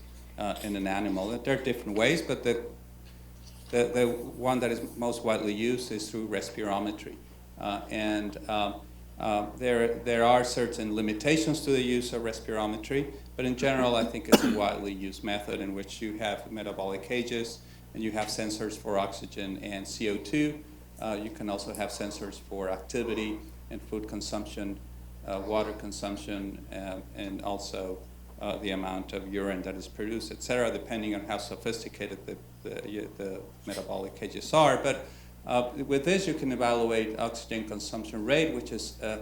Speaker 1: in an animal? There are different ways, but the one that is most widely used is through respirometry. There are certain limitations to the use of respirometry, but in general, I think it's a widely used method in which you have metabolic cages and you have sensors for oxygen and CO2. You can also have sensors for activity and food consumption, water consumption, and also the amount of urine that is produced, et cetera, depending on how sophisticated the metabolic cages are. But with this, you can evaluate oxygen consumption rate, which is a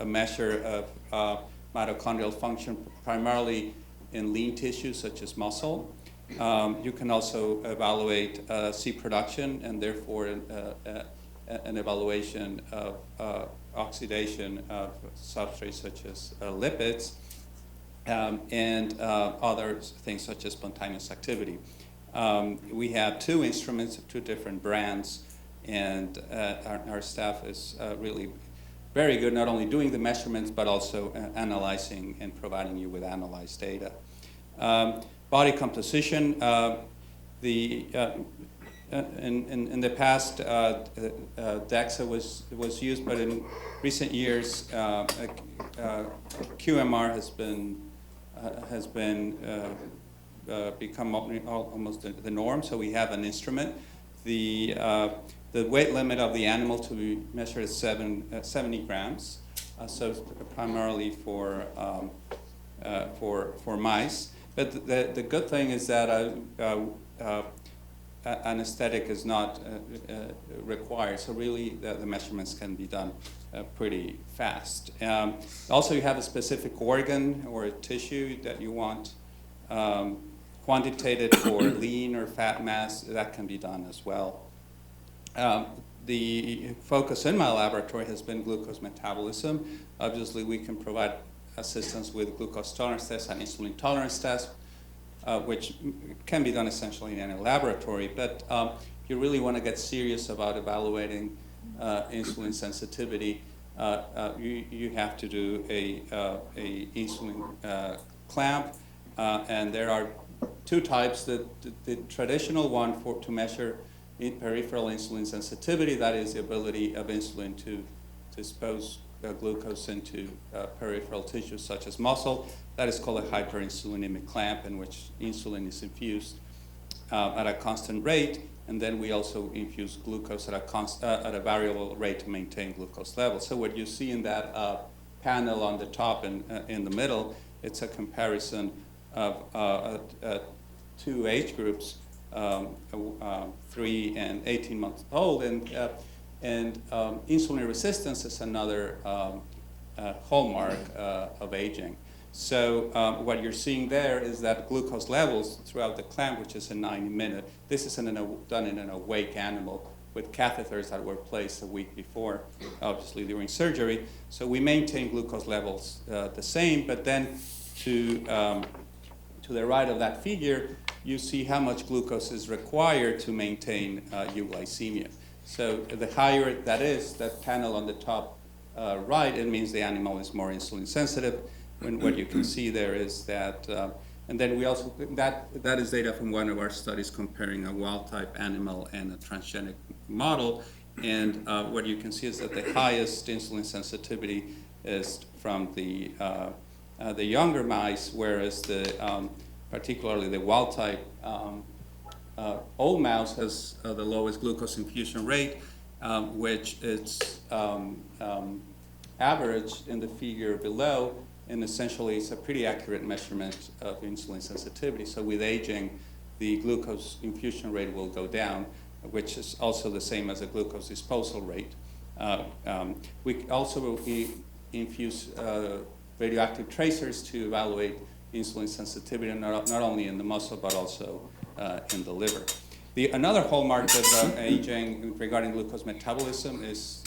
Speaker 1: measure of mitochondrial function, primarily in lean tissues such as muscle. You can also evaluate C production, and therefore an evaluation of oxidation of substrates such as lipids, and other things such as spontaneous activity. We have two instruments, two different brands, and our staff is really very good, not only doing the measurements, but also analyzing and providing you with analyzed data. Body composition, in the past, DEXA was used, but in recent years, QMR has become almost the norm. So we have an instrument. The weight limit of the animal to be measured is 70 grams. So primarily for mice. But the good thing is that anesthetic is not required. So really, the measurements can be done pretty fast. Also, you have a specific organ or a tissue that you want quantitated for lean or fat mass. That can be done as well. The focus in my laboratory has been glucose metabolism. Obviously, we can provide assistance with glucose tolerance tests and insulin tolerance tests, which can be done essentially in any laboratory. But if you really want to get serious about evaluating insulin sensitivity, you have to do a insulin clamp, and there are two types. The traditional one to measure peripheral insulin sensitivity, that is the ability of insulin to dispose glucose into peripheral tissues such as muscle. That is called a hyperinsulinemic clamp, in which insulin is infused at a constant rate, and then we also infuse glucose at a variable rate to maintain glucose levels. So what you see in that panel on the top and in the middle, it's a comparison of two age groups, 3 and 18 months old, and insulin resistance is another hallmark of aging. So what you're seeing there is that glucose levels throughout the clamp, which is a 90-minute. This is done in an awake animal with catheters that were placed a week before, obviously during surgery. So we maintain glucose levels the same, but then to the right of that figure, you see how much glucose is required to maintain euglycemia. So the higher that is, that panel on the top right, it means the animal is more insulin sensitive. And what you can see there is that, and then we also, that is data from one of our studies comparing a wild-type animal and a transgenic model. And what you can see is that the highest insulin sensitivity is from the younger mice, whereas particularly the wild-type old mouse has the lowest glucose infusion rate, which is averaged in the figure below. And essentially, it's a pretty accurate measurement of insulin sensitivity. So with aging, the glucose infusion rate will go down, which is also the same as the glucose disposal rate. We also infuse radioactive tracers to evaluate insulin sensitivity, not only in the muscle, but also in the liver. Another hallmark of aging regarding glucose metabolism is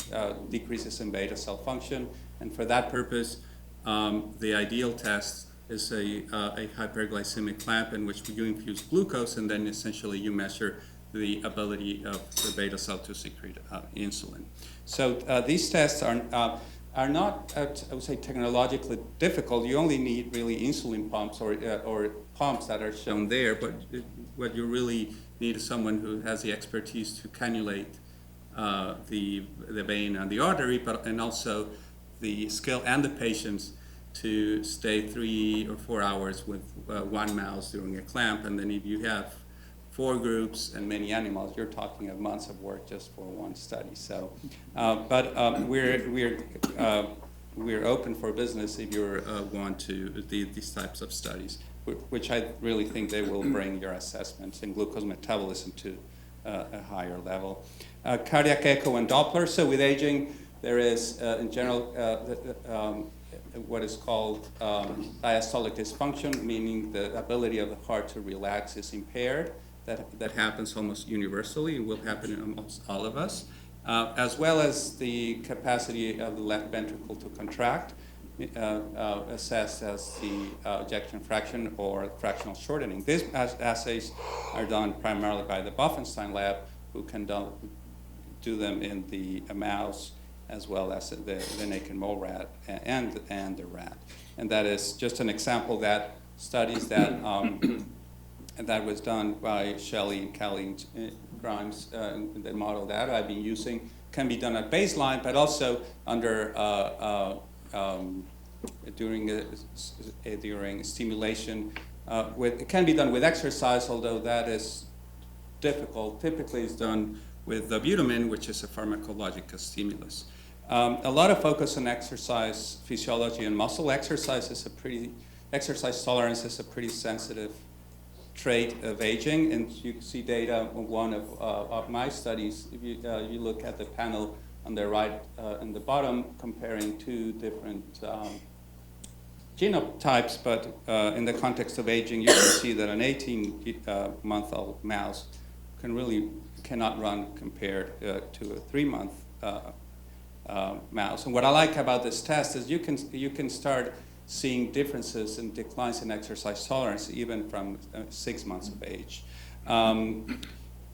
Speaker 1: decreases in beta cell function, and for that purpose, the ideal test is a hyperglycemic clamp in which you infuse glucose, and then essentially you measure the ability of the beta cell to secrete insulin. So these tests are not, I would say, technologically difficult. You only need really insulin pumps or pumps that are shown there, but what you really need is someone who has the expertise to cannulate the vein and the artery, and also the skill and the patience to stay 3 or 4 hours with one mouse during a clamp. And then if you have 4 groups and many animals, you're talking of months of work just for one study. So, we're open for business if you want to do these types of studies, which I really think they will bring your assessments in glucose metabolism to a higher level. Cardiac echo and Doppler. So with aging, there is, in general, what is called diastolic dysfunction, meaning the ability of the heart to relax is impaired. That happens almost universally. It will happen in almost all of us, as well as the capacity of the left ventricle to contract, assessed as the ejection fraction or fractional shortening. These assays are done primarily by the Buffenstein lab, who can do them in the mouse as well as the naked mole rat and the rat. And that is just an example that studies that that was done by Shelley and Kelly and Grimes, the model that I've been using, can be done at baseline, but also under during stimulation. It can be done with exercise, although that is difficult. Typically, it's done with butamin, which is a pharmacological stimulus. A lot of focus on exercise physiology and muscle. Exercise tolerance is a pretty sensitive trait of aging, and you see data on one of my studies. If you look at the panel on the right and the bottom, comparing 2 different genotypes, but in the context of aging, you can see that an 18-month-old mouse cannot run compared to a 3-month mouse. And what I like about this test is you can start seeing differences in declines in exercise tolerance even from 6 months of age.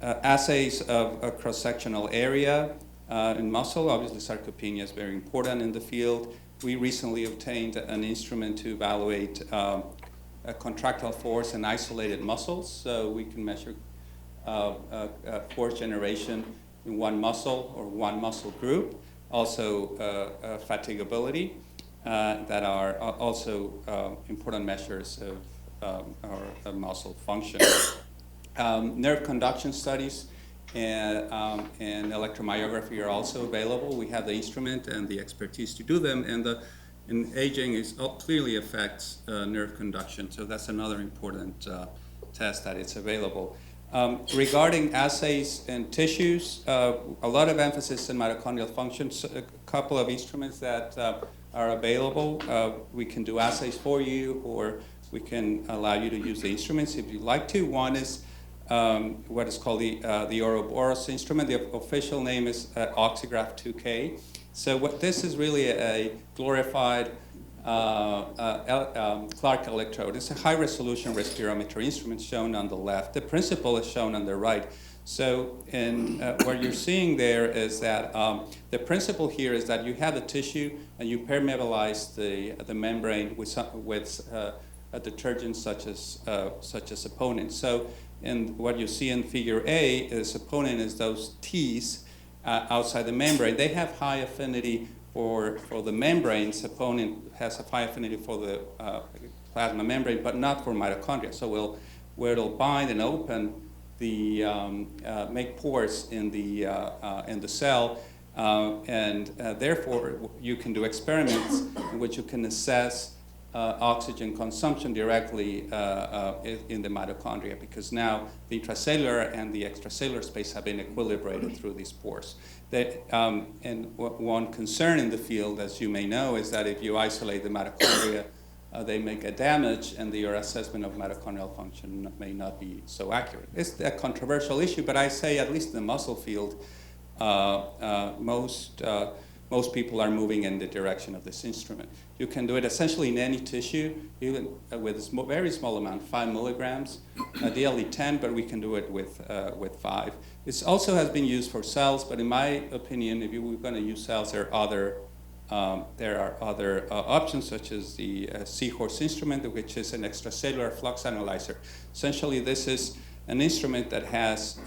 Speaker 1: Assays of a cross-sectional area in muscle, obviously sarcopenia is very important in the field. We recently obtained an instrument to evaluate a contractile force in isolated muscles, so we can measure force generation in one muscle or one muscle group, also fatigability. That are also important measures of our muscle function. Nerve conduction studies and electromyography are also available. We have the instrument and the expertise to do them, and aging clearly affects nerve conduction, so that's another important test that it's available. Regarding assays and tissues, a lot of emphasis in mitochondrial function. So a couple of instruments that are available. We can do assays for you, or we can allow you to use the instruments if you'd like to. One is what is called the Ouroboros instrument. The official name is Oxygraph 2K. So this is really a glorified Clark electrode. It's a high-resolution respirometry instrument shown on the left. The principle is shown on the right. So what you're seeing there is that the principle here is that you have the tissue and you permeabilize the membrane with a detergent such as saponin. So what you see in figure A is saponin is those T's outside the membrane. They have high affinity for the membrane. Saponin has a high affinity for the plasma membrane, but not for mitochondria. So where it'll bind and open make pores in the cell, and therefore you can do experiments in which you can assess oxygen consumption directly in the mitochondria, because now the intracellular and the extracellular space have been equilibrated through these pores. And one concern in the field, as you may know, is that if you isolate the mitochondria they may get damaged, and your assessment of mitochondrial function may not be so accurate. It's a controversial issue, but I say at least in the muscle field, most people are moving in the direction of this instrument. You can do it essentially in any tissue, even with a very small amount, 5 milligrams, ideally 10, but we can do it with 5. It also has been used for cells, but in my opinion, if you were going to use cells, there are other options, such as the seahorse instrument, which is an extracellular flux analyzer. Essentially, this is an instrument that has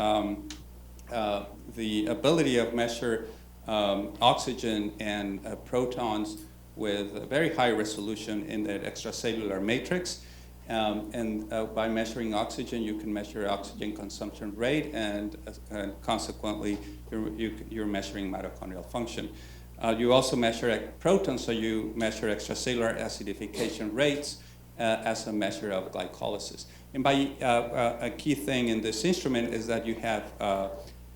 Speaker 1: the ability of measure oxygen and protons with a very high resolution in the extracellular matrix. By measuring oxygen, you can measure oxygen consumption rate, and consequently, you're measuring mitochondrial function. You also measure protons, so you measure extracellular acidification rates as a measure of glycolysis. And a key thing in this instrument is that you have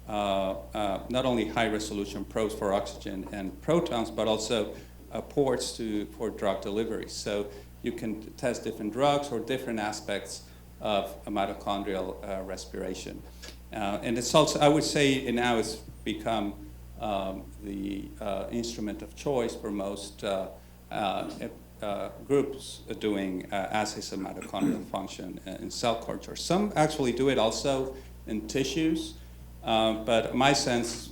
Speaker 1: not only high-resolution probes for oxygen and protons, but also ports for drug delivery. So you can test different drugs or different aspects of a mitochondrial respiration. And it's also, I would say, now it's become the instrument of choice for most groups doing assays of mitochondrial function in cell culture. Some actually do it also in tissues, but my sense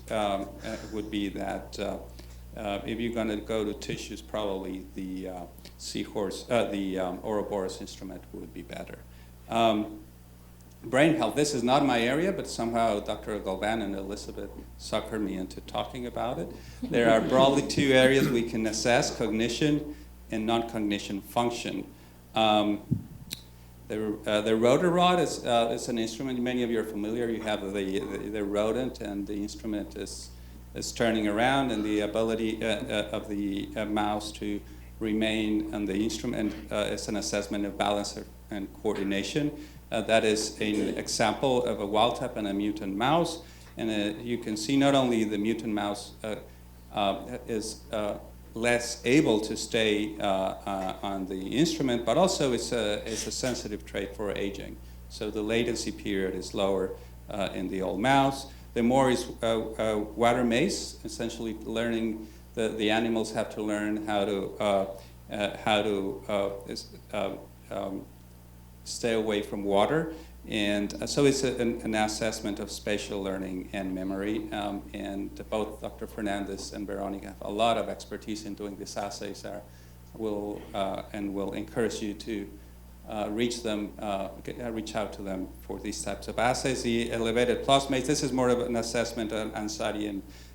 Speaker 1: would be that if you're going to go to tissues, probably the Ouroboros instrument would be better. Brain health, this is not my area, but somehow Dr. Galvan and Elizabeth suckered me into talking about it. There are broadly 2 areas we can assess: cognition and non-cognition function. The rotor rod is an instrument. Many of you are familiar. You have the rodent, and the instrument is turning around, and the ability of the mouse to remain on the instrument is an assessment of balance and coordination. That is an example of a wild type and a mutant mouse. And you can see not only the mutant mouse is less able to stay on the instrument, but also it's a sensitive trait for aging. So the latency period is lower in the old mouse. The more is water maze, essentially learning, the animals have to learn how to stay away from water. And so it's an assessment of spatial learning and memory. And both Dr. Fernandez and Veronica have a lot of expertise in doing these assays, will encourage you to reach out to them for these types of assays. The elevated pulse maze, this is more of an assessment of anxiety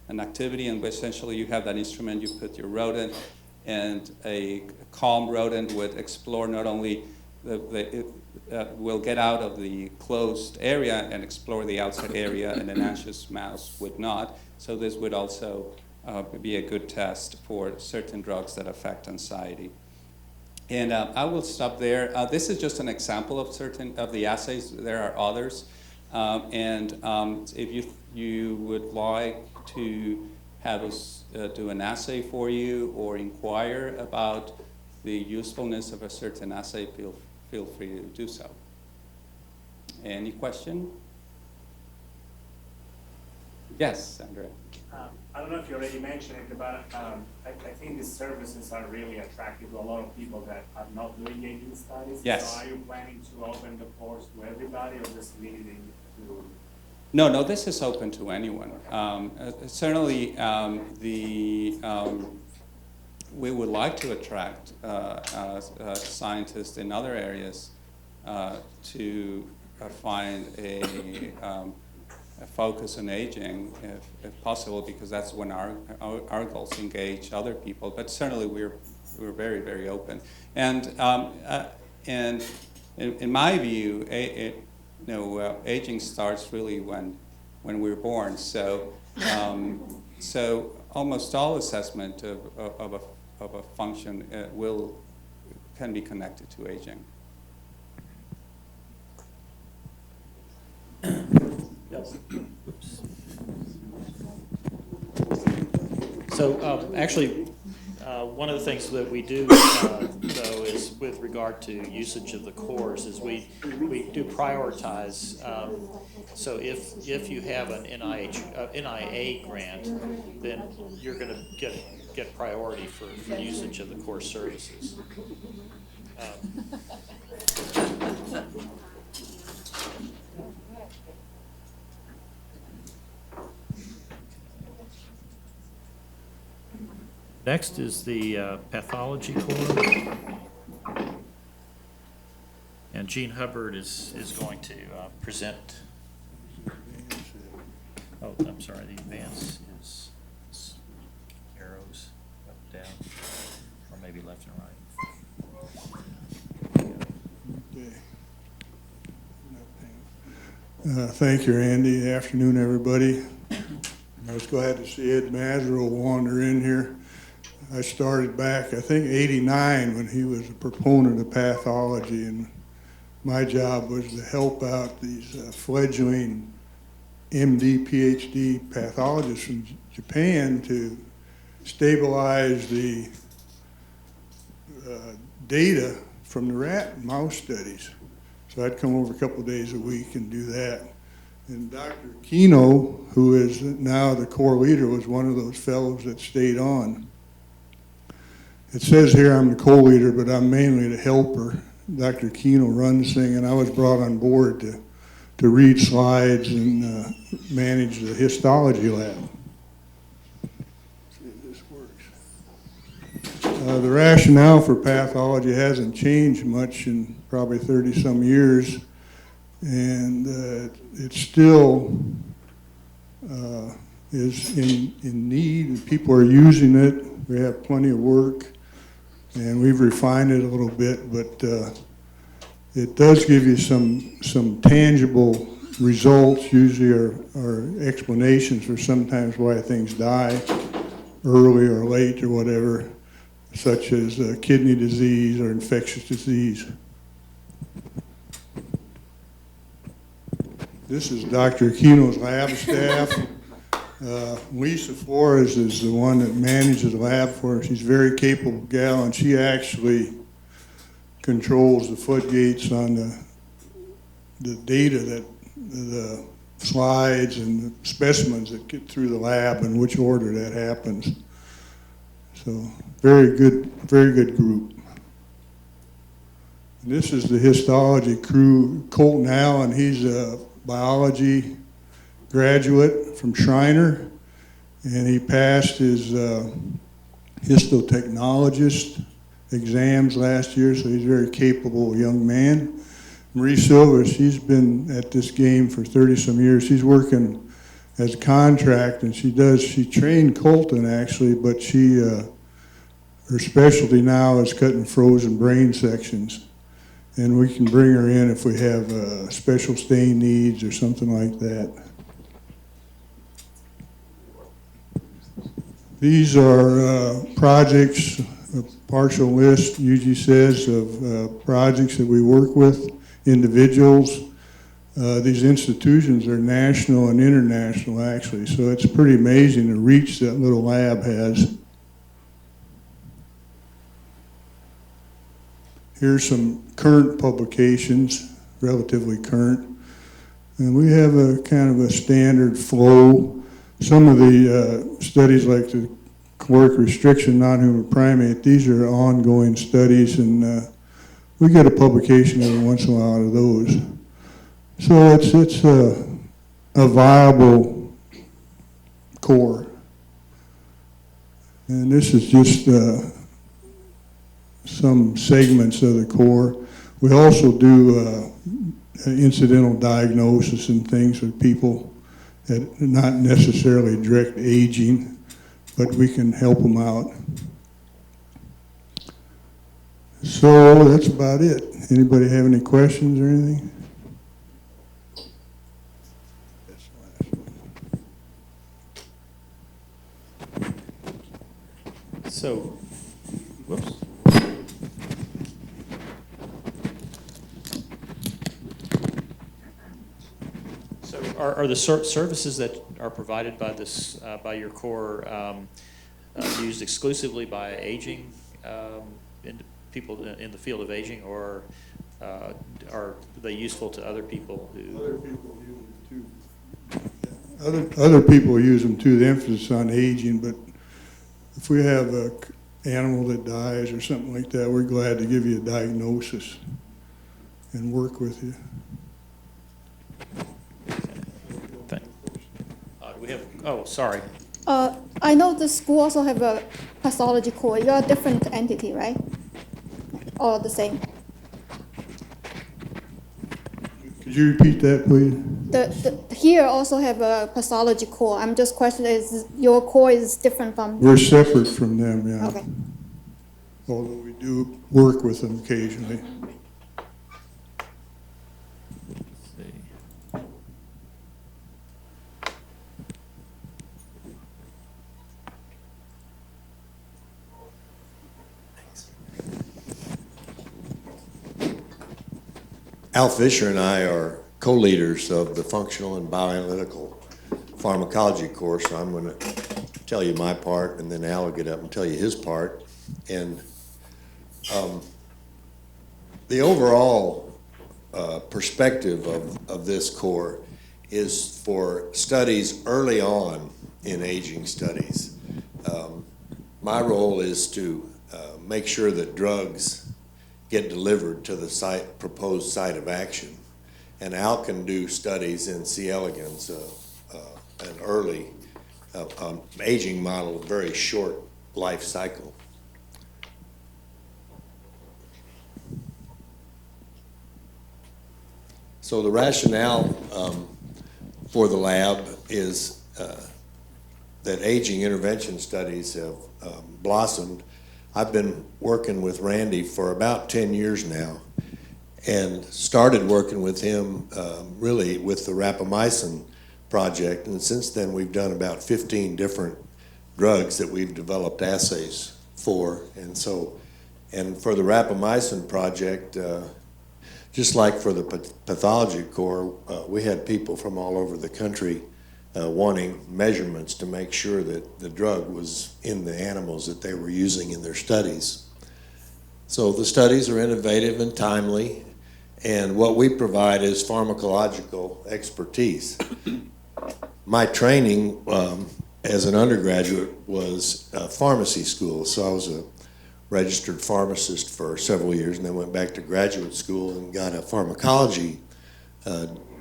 Speaker 1: and activity, and essentially you have that instrument, you put your rodent, and a calm rodent would explore not only will get out of the closed area and explore the outside area, and an anxious mouse would not. So this would also be a good test for certain drugs that affect anxiety. And I will stop there. This is just an example of certain of the assays. There are others. If you would like to have us do an assay for you or inquire about the usefulness of a certain assay, feel free to do so. Any question? Yes, Andrea.
Speaker 7: I don't know if you already mentioned it, but I think these services are really attractive to a lot of people that are not doing aging studies.
Speaker 1: Yes.
Speaker 7: So are you planning to open the course to everybody, or just limiting to?
Speaker 1: No, this is open to anyone. Certainly, we would like to attract scientists in other areas to find a focus on aging, if possible, because that's when our goals engage other people. But certainly, we're very, very open. And in my view, aging starts really when we're born. So so almost all assessment of a function can be connected to aging.
Speaker 2: Yes. So actually, one of the things that we do, though, is is with regard to usage of the cores is we do prioritize. So if you have an NIA grant, then you're going to get priority for usage of the core services. Next is the pathology core. And Gene Hubbard is going to present. Oh, I'm sorry, the advance is arrows up, down, or maybe left and right.
Speaker 10: Thank you, Randy. Afternoon, everybody. I was glad to see Ed Mazurel wander in here. I started back, I think, '89 when he was a proponent of pathology, and my job was to help out these fledgling MD, PhD pathologists from Japan to stabilize the data from the rat and mouse studies. So I'd come over a couple of days a week and do that. And Dr. Kino, who is now the core leader, was one of those fellows that stayed on. It says here I'm the co-leader, but I'm mainly the helper. Dr. Kino runs things, and I was brought on board to read slides and manage the histology lab. See if this works. The rationale for pathology hasn't changed much in probably 30-some years, and it still is in need. People are using it. We have plenty of work, and we've refined it a little bit, but it does give you some tangible results, usually are explanations for sometimes why things die early or late or whatever, such as kidney disease or infectious disease. This is Dr. Kino's lab staff. Lisa Flores is the one that manages the lab for her. She's a very capable gal, and she actually controls the floodgates on the data, that the slides and the specimens that get through the lab and which order that happens. So very good group. And this is the histology crew. Colton Allen, he's a biology graduate from Schreiner, and he passed his histotechnologist exams last year, so he's a very capable young man. Marie Silver, she's been at this game for 30-some years. She's working as a contract, and she trained Colton actually, but her specialty now is cutting frozen brain sections. And we can bring her in if we have special stain needs or something like that. These are projects, a partial list usually says of projects that we work with, individuals. These institutions are national and international actually, so it's pretty amazing the reach that little lab has. Here's some current publications, relatively current. And we have a kind of a standard flow. Some of the studies like the caloric restriction non-human primate, these are ongoing studies, and we get a publication every once in a while out of those. So it's a viable core. And this is just some segments of the core. We also do incidental diagnosis and things with people that are not necessarily direct aging, but we can help them out. So that's about it. Anybody have any questions or anything?
Speaker 2: So, whoops. So are the services that are provided by this, by your core used exclusively by aging people in the field of aging, or are they useful to other people who?
Speaker 10: Other people use them too. Other people use them too, the emphasis on aging, but if we have a animal that dies or something like that, we're glad to give you a diagnosis and work with you.
Speaker 2: Do we have, oh, sorry.
Speaker 11: I know the school also have a pathology core. You're a different entity, right? Or the same?
Speaker 10: Could you repeat that, please?
Speaker 11: Here also have a pathology core. I'm just questioning, is your core is different from?
Speaker 10: We're separate from them, yeah.
Speaker 11: Okay.
Speaker 10: Although we do work with them occasionally.
Speaker 12: Al Fisher and I are co-leaders of the Functional and Bioanalytical Pharmacology course. So I'm going to tell you my part, and then Al will get up and tell you his part. And the overall perspective of this core is for studies early on in aging studies. My role is to make sure that drugs get delivered to the proposed site of action. And Al can do studies in C. elegans, an early aging model, very short life cycle. So the rationale for the lab is that aging intervention studies have blossomed. I've been working with Randy for about 10 years now, and started working with him really with the rapamycin project, and since then we've done about 15 different drugs that we've developed assays for. And for the rapamycin project, just like for the pathology core, we had people from all over the country wanting measurements to make sure that the drug was in the animals that they were using in their studies. So the studies are innovative and timely, and what we provide is pharmacological expertise. My training as an undergraduate was pharmacy school, so I was a registered pharmacist for several years, and then went back to graduate school and got a pharmacology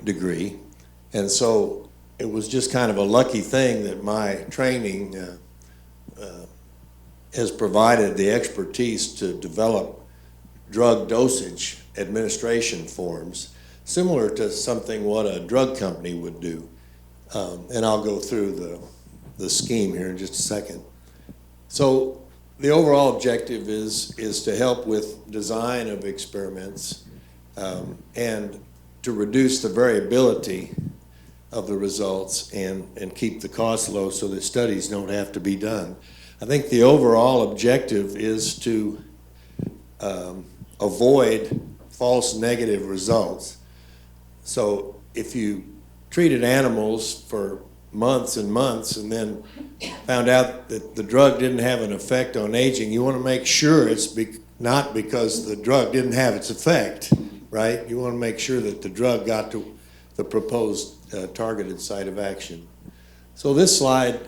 Speaker 12: degree. And so it was just kind of a lucky thing that my training has provided the expertise to develop drug dosage administration forms, similar to something what a drug company would do. And I'll go through the scheme here in just a second. So the overall objective is to help with design of experiments and to reduce the variability of the results and keep the costs low so that studies don't have to be done. I think the overall objective is to avoid false negative results. So if you treated animals for months and months and then found out that the drug didn't have an effect on aging, you want to make sure it's not because the drug didn't have its effect, right? You want to make sure that the drug got to the proposed targeted site of action. So this slide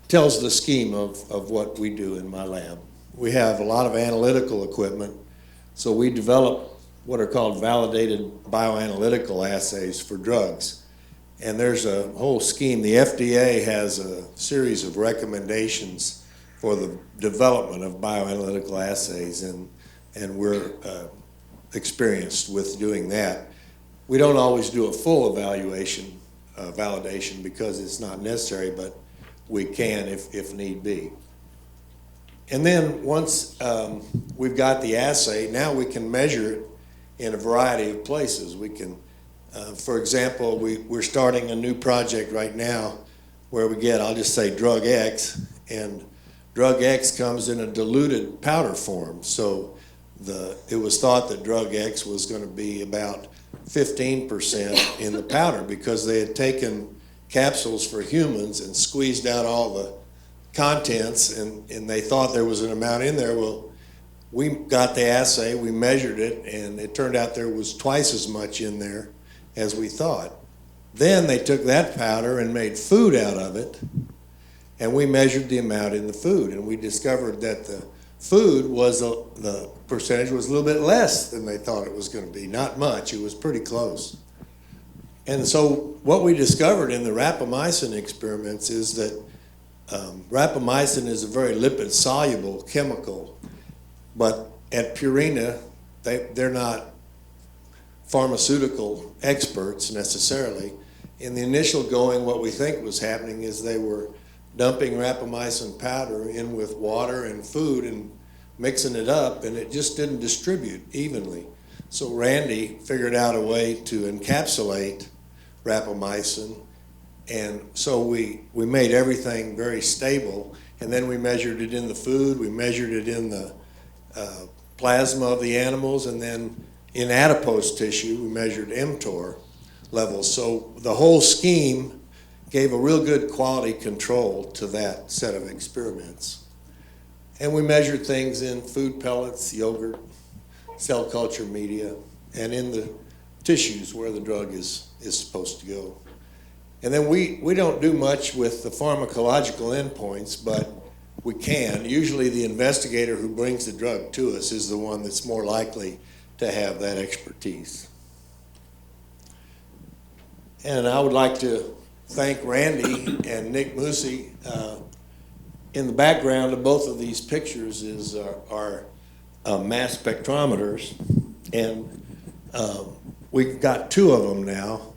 Speaker 12: tells the scheme of what we do in my lab. We have a lot of analytical equipment, so we develop what are called validated bioanalytical assays for drugs. And there's a whole scheme. The FDA has a series of recommendations for the development of bioanalytical assays, and we're experienced with doing that. We don't always do a full evaluation, validation, because it's not necessary, but we can if need be. And then once we've got the assay, now we can measure it in a variety of places. We can, for example, we're starting a new project right now where we get, I'll just say drug X, and drug X comes in a diluted powder form. So it was thought that drug X was going to be about 15% in the powder because they had taken capsules for humans and squeezed out all contents, and they thought there was an amount in there. Well, we got the assay, we measured it, and it turned out there was twice as much in there as we thought. Then they took that powder and made food out of it, and we measured the amount in the food, and we discovered that the food was, the percentage was a little bit less than they thought it was going to be. Not much, it was pretty close. And so what we discovered in the rapamycin experiments is that rapamycin is a very lipid-soluble chemical, but at Purina, they're not pharmaceutical experts necessarily. In the initial going, what we think was happening is they were dumping rapamycin powder in with water and food and mixing it up, and it just didn't distribute evenly. So Randy figured out a way to encapsulate rapamycin, and so we made everything very stable, and then we measured it in the food, we measured it in the plasma of the animals, and then in adipose tissue, we measured mTOR levels. So the whole scheme gave a real good quality control to that set of experiments. And we measured things in food pellets, yogurt, cell culture media, and in the tissues where the drug is supposed to go. And then we don't do much with the pharmacological endpoints, but we can. Usually the investigator who brings the drug to us is the one that's more likely to have that expertise. And I would like to thank Randy and Nick Musi. In the background of both of these pictures is our mass spectrometers, and we've got 2 of them now.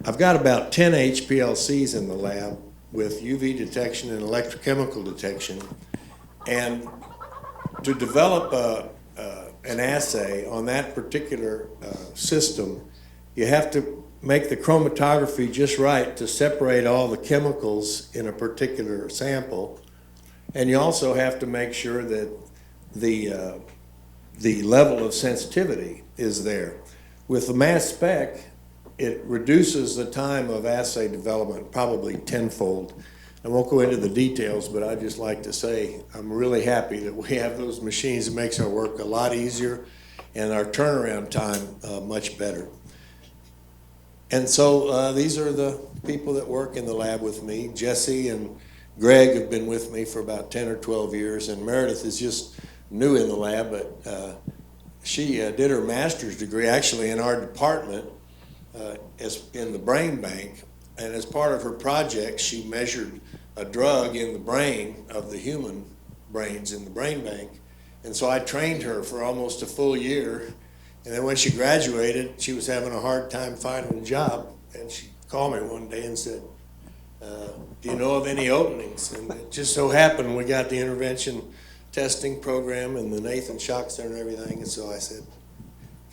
Speaker 12: I've got about 10 HPLCs in the lab with UV detection and electrochemical detection, and to develop an assay on that particular system, you have to make the chromatography just right to separate all the chemicals in a particular sample. And you also have to make sure that the level of sensitivity is there. With the mass spec, it reduces the time of assay development probably tenfold. I won't go into the details, but I'd just like to say I'm really happy that we have those machines. It makes our work a lot easier and our turnaround time much better. And so these are the people that work in the lab with me. Jesse and Greg have been with me for about 10 or 12 years, and Meredith is just new in the lab, but she did her master's degree actually in our department in the brain bank. And as part of her project, she measured a drug in the brain of the human brains in the brain bank. And so I trained her for almost a full year. And then when she graduated, she was having a hard time finding a job. And she called me one day and said, do you know of any openings? And it just so happened we got the intervention testing program and the Nathan Shock Center and everything. And so I said,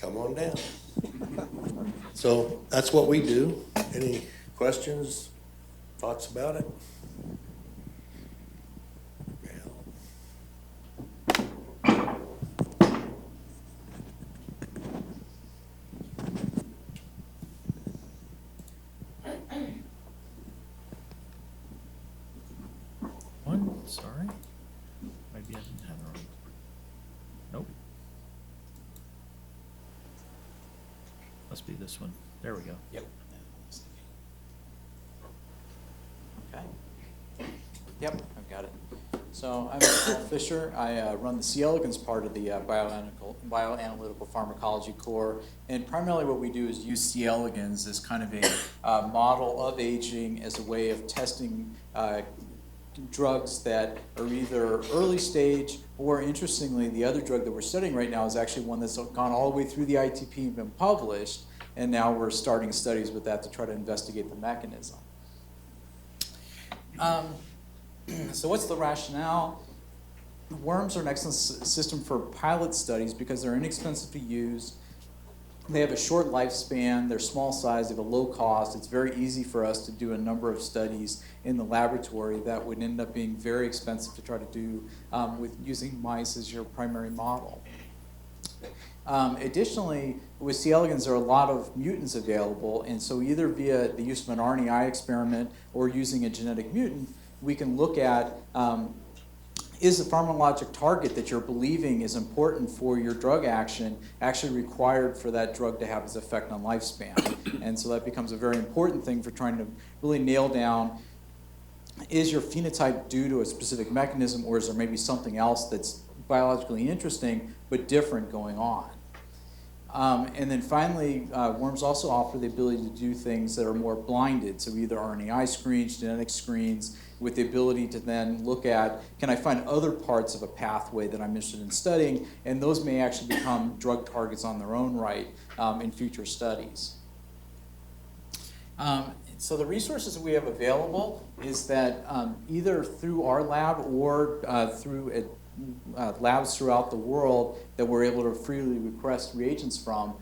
Speaker 12: come on down. So that's what we do. Any questions, thoughts about it?
Speaker 2: Sorry. Maybe I didn't have the wrong. Nope. Must be this one. There we go.
Speaker 13: Yep. Okay. Yep, I've got it. So I'm Paul Fisher. I run the C. elegans part of the bioanalytical pharmacology core. And primarily what we do is use C. elegans as kind of a model of aging as a way of testing drugs that are either early stage or, interestingly, the other drug that we're studying right now is actually one that's gone all the way through the ITP and been published, and now we're starting studies with that to try to investigate the mechanism. So what's the rationale? Worms are an excellent system for pilot studies because they're inexpensive to use. They have a short lifespan, they're small size, they have a low cost. It's very easy for us to do a number of studies in the laboratory that would end up being very expensive to try to do with using mice as your primary model. Additionally, with C. elegans, there are a lot of mutants available, and so either via the use of an RNAi experiment or using a genetic mutant, we can look at is the pharmacologic target that you're believing is important for your drug action actually required for that drug to have its effect on lifespan? And so that becomes a very important thing for trying to really nail down, is your phenotype due to a specific mechanism, or is there maybe something else that's biologically interesting but different going on? And then finally, worms also offer the ability to do things that are more blinded, so either RNAi screens, genetic screens, with the ability to then look at, can I find other parts of a pathway that I'm interested in studying, and those may actually become drug targets on their own right in future studies. So the resources that we have available is that either through our lab or through labs throughout the world that we're able to freely request reagents from,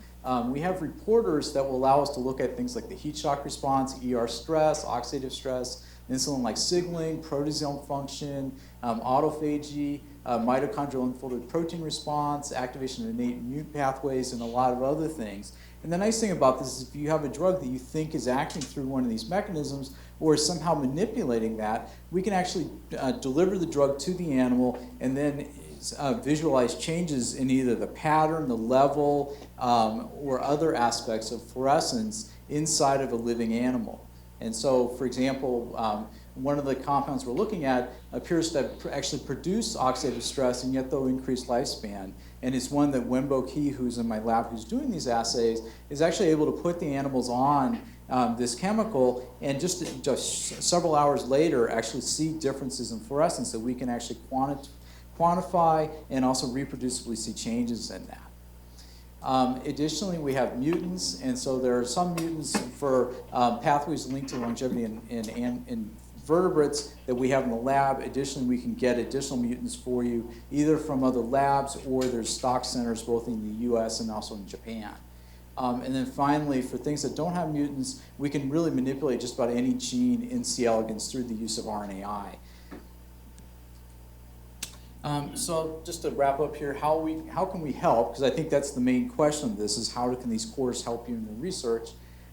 Speaker 13: we have reporters that will allow us to look at things like the heat shock response, ER stress, oxidative stress, insulin-like signaling, proteasome function, autophagy, mitochondrial unfolded protein response, activation of innate immune pathways, and a lot of other things. And the nice thing about this is if you have a drug that you think is acting through one of these mechanisms or is somehow manipulating that, we can actually deliver the drug to the animal and then visualize changes in either the pattern, the level, or other aspects of fluorescence inside of a living animal. And so, for example, one of the compounds we're looking at appears to actually produce oxidative stress and yet they'll increase lifespan. And it's one that Wenbo Key, who's in my lab who's doing these assays, is actually able to put the animals on this chemical and just several hours later actually see differences in fluorescence that we can actually quantify and also reproducibly see changes in that. Additionally, we have mutants, and so there are some mutants for pathways linked to longevity in vertebrates that we have in the lab. Additionally, we can get additional mutants for you either from other labs or there's stock centers both in the US and also in Japan. And then finally, for things that don't have mutants, we can really manipulate just about any gene in C. elegans through the use of RNAi. So just to wrap up here, how can we help? Because I think that's the main question of this, is how can these cores help you in your research?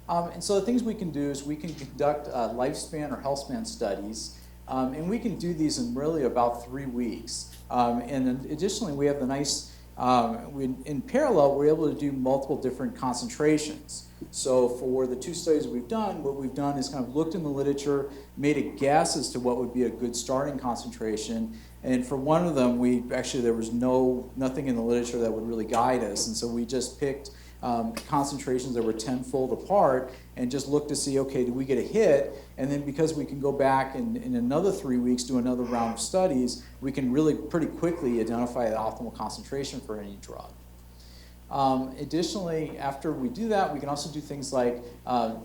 Speaker 13: And so the things we can do is we can conduct lifespan or health span studies, and we can do these in really about 3 weeks. And then additionally, we have the nice, in parallel, we're able to do multiple different concentrations. So for the 2 studies we've done, what we've done is kind of looked in the literature, made a guess as to what would be a good starting concentration. And for one of them, there was nothing in the literature that would really guide us. And so we just picked concentrations that were 10-fold apart and just looked to see, okay, do we get a hit? And then because we can go back and in another 3 weeks do another round of studies, we can really pretty quickly identify the optimal concentration for any drug. Additionally, after we do that, we can also do things like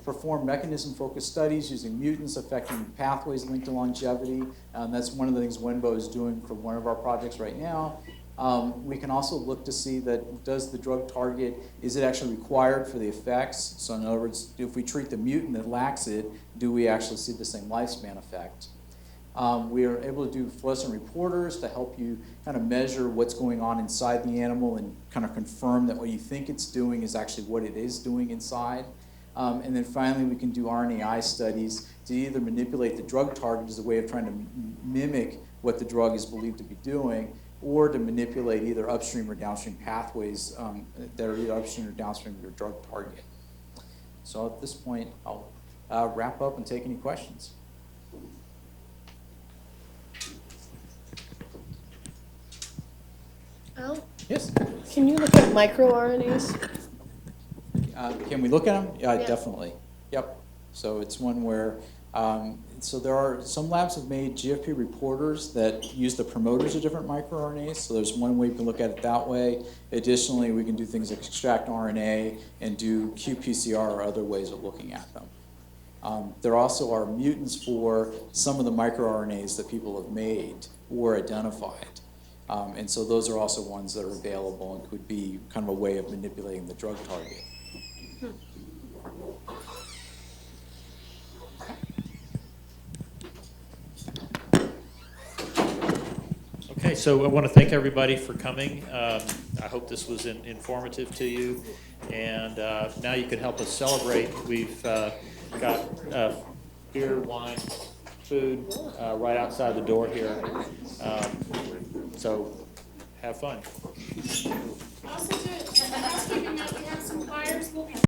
Speaker 13: perform mechanism-focused studies using mutants affecting pathways linked to longevity. That's one of the things Wenbo is doing for one of our projects right now. We can also look to see that does the drug target, is it actually required for the effects? So in other words, if we treat the mutant that lacks it, do we actually see the same lifespan effect? We are able to do fluorescent reporters to help you kind of measure what's going on inside the animal and kind of confirm that what you think it's doing is actually what it is doing inside. And then finally, we can do RNAi studies to either manipulate the drug target as a way of trying to mimic what the drug is believed to be doing, or to manipulate either upstream or downstream pathways that are either upstream or downstream of your drug target. So at this point, I'll wrap up and take any questions.
Speaker 14: Al?
Speaker 13: Yes?
Speaker 14: Can you look at microRNAs?
Speaker 13: Can we look at them? Yeah,
Speaker 14: Yeah.
Speaker 13: Definitely. Yep. So it's one where, so there are, some labs have made GFP reporters that use the promoters of different microRNAs. So there's one way you can look at it that way. Additionally, we can do things like extract RNA and do qPCR or other ways of looking at them. There also are mutants for some of the microRNAs that people have made or identified. And so those are also ones that are available and could be kind of a way of manipulating the drug target.
Speaker 2: Okay, so I want to thank everybody for coming. I hope this was informative to you. And now you can help us celebrate. We've got beer, wine, food right outside the door here. So have fun.
Speaker 15: Also, to housekeeping note, we have some flyers we'll be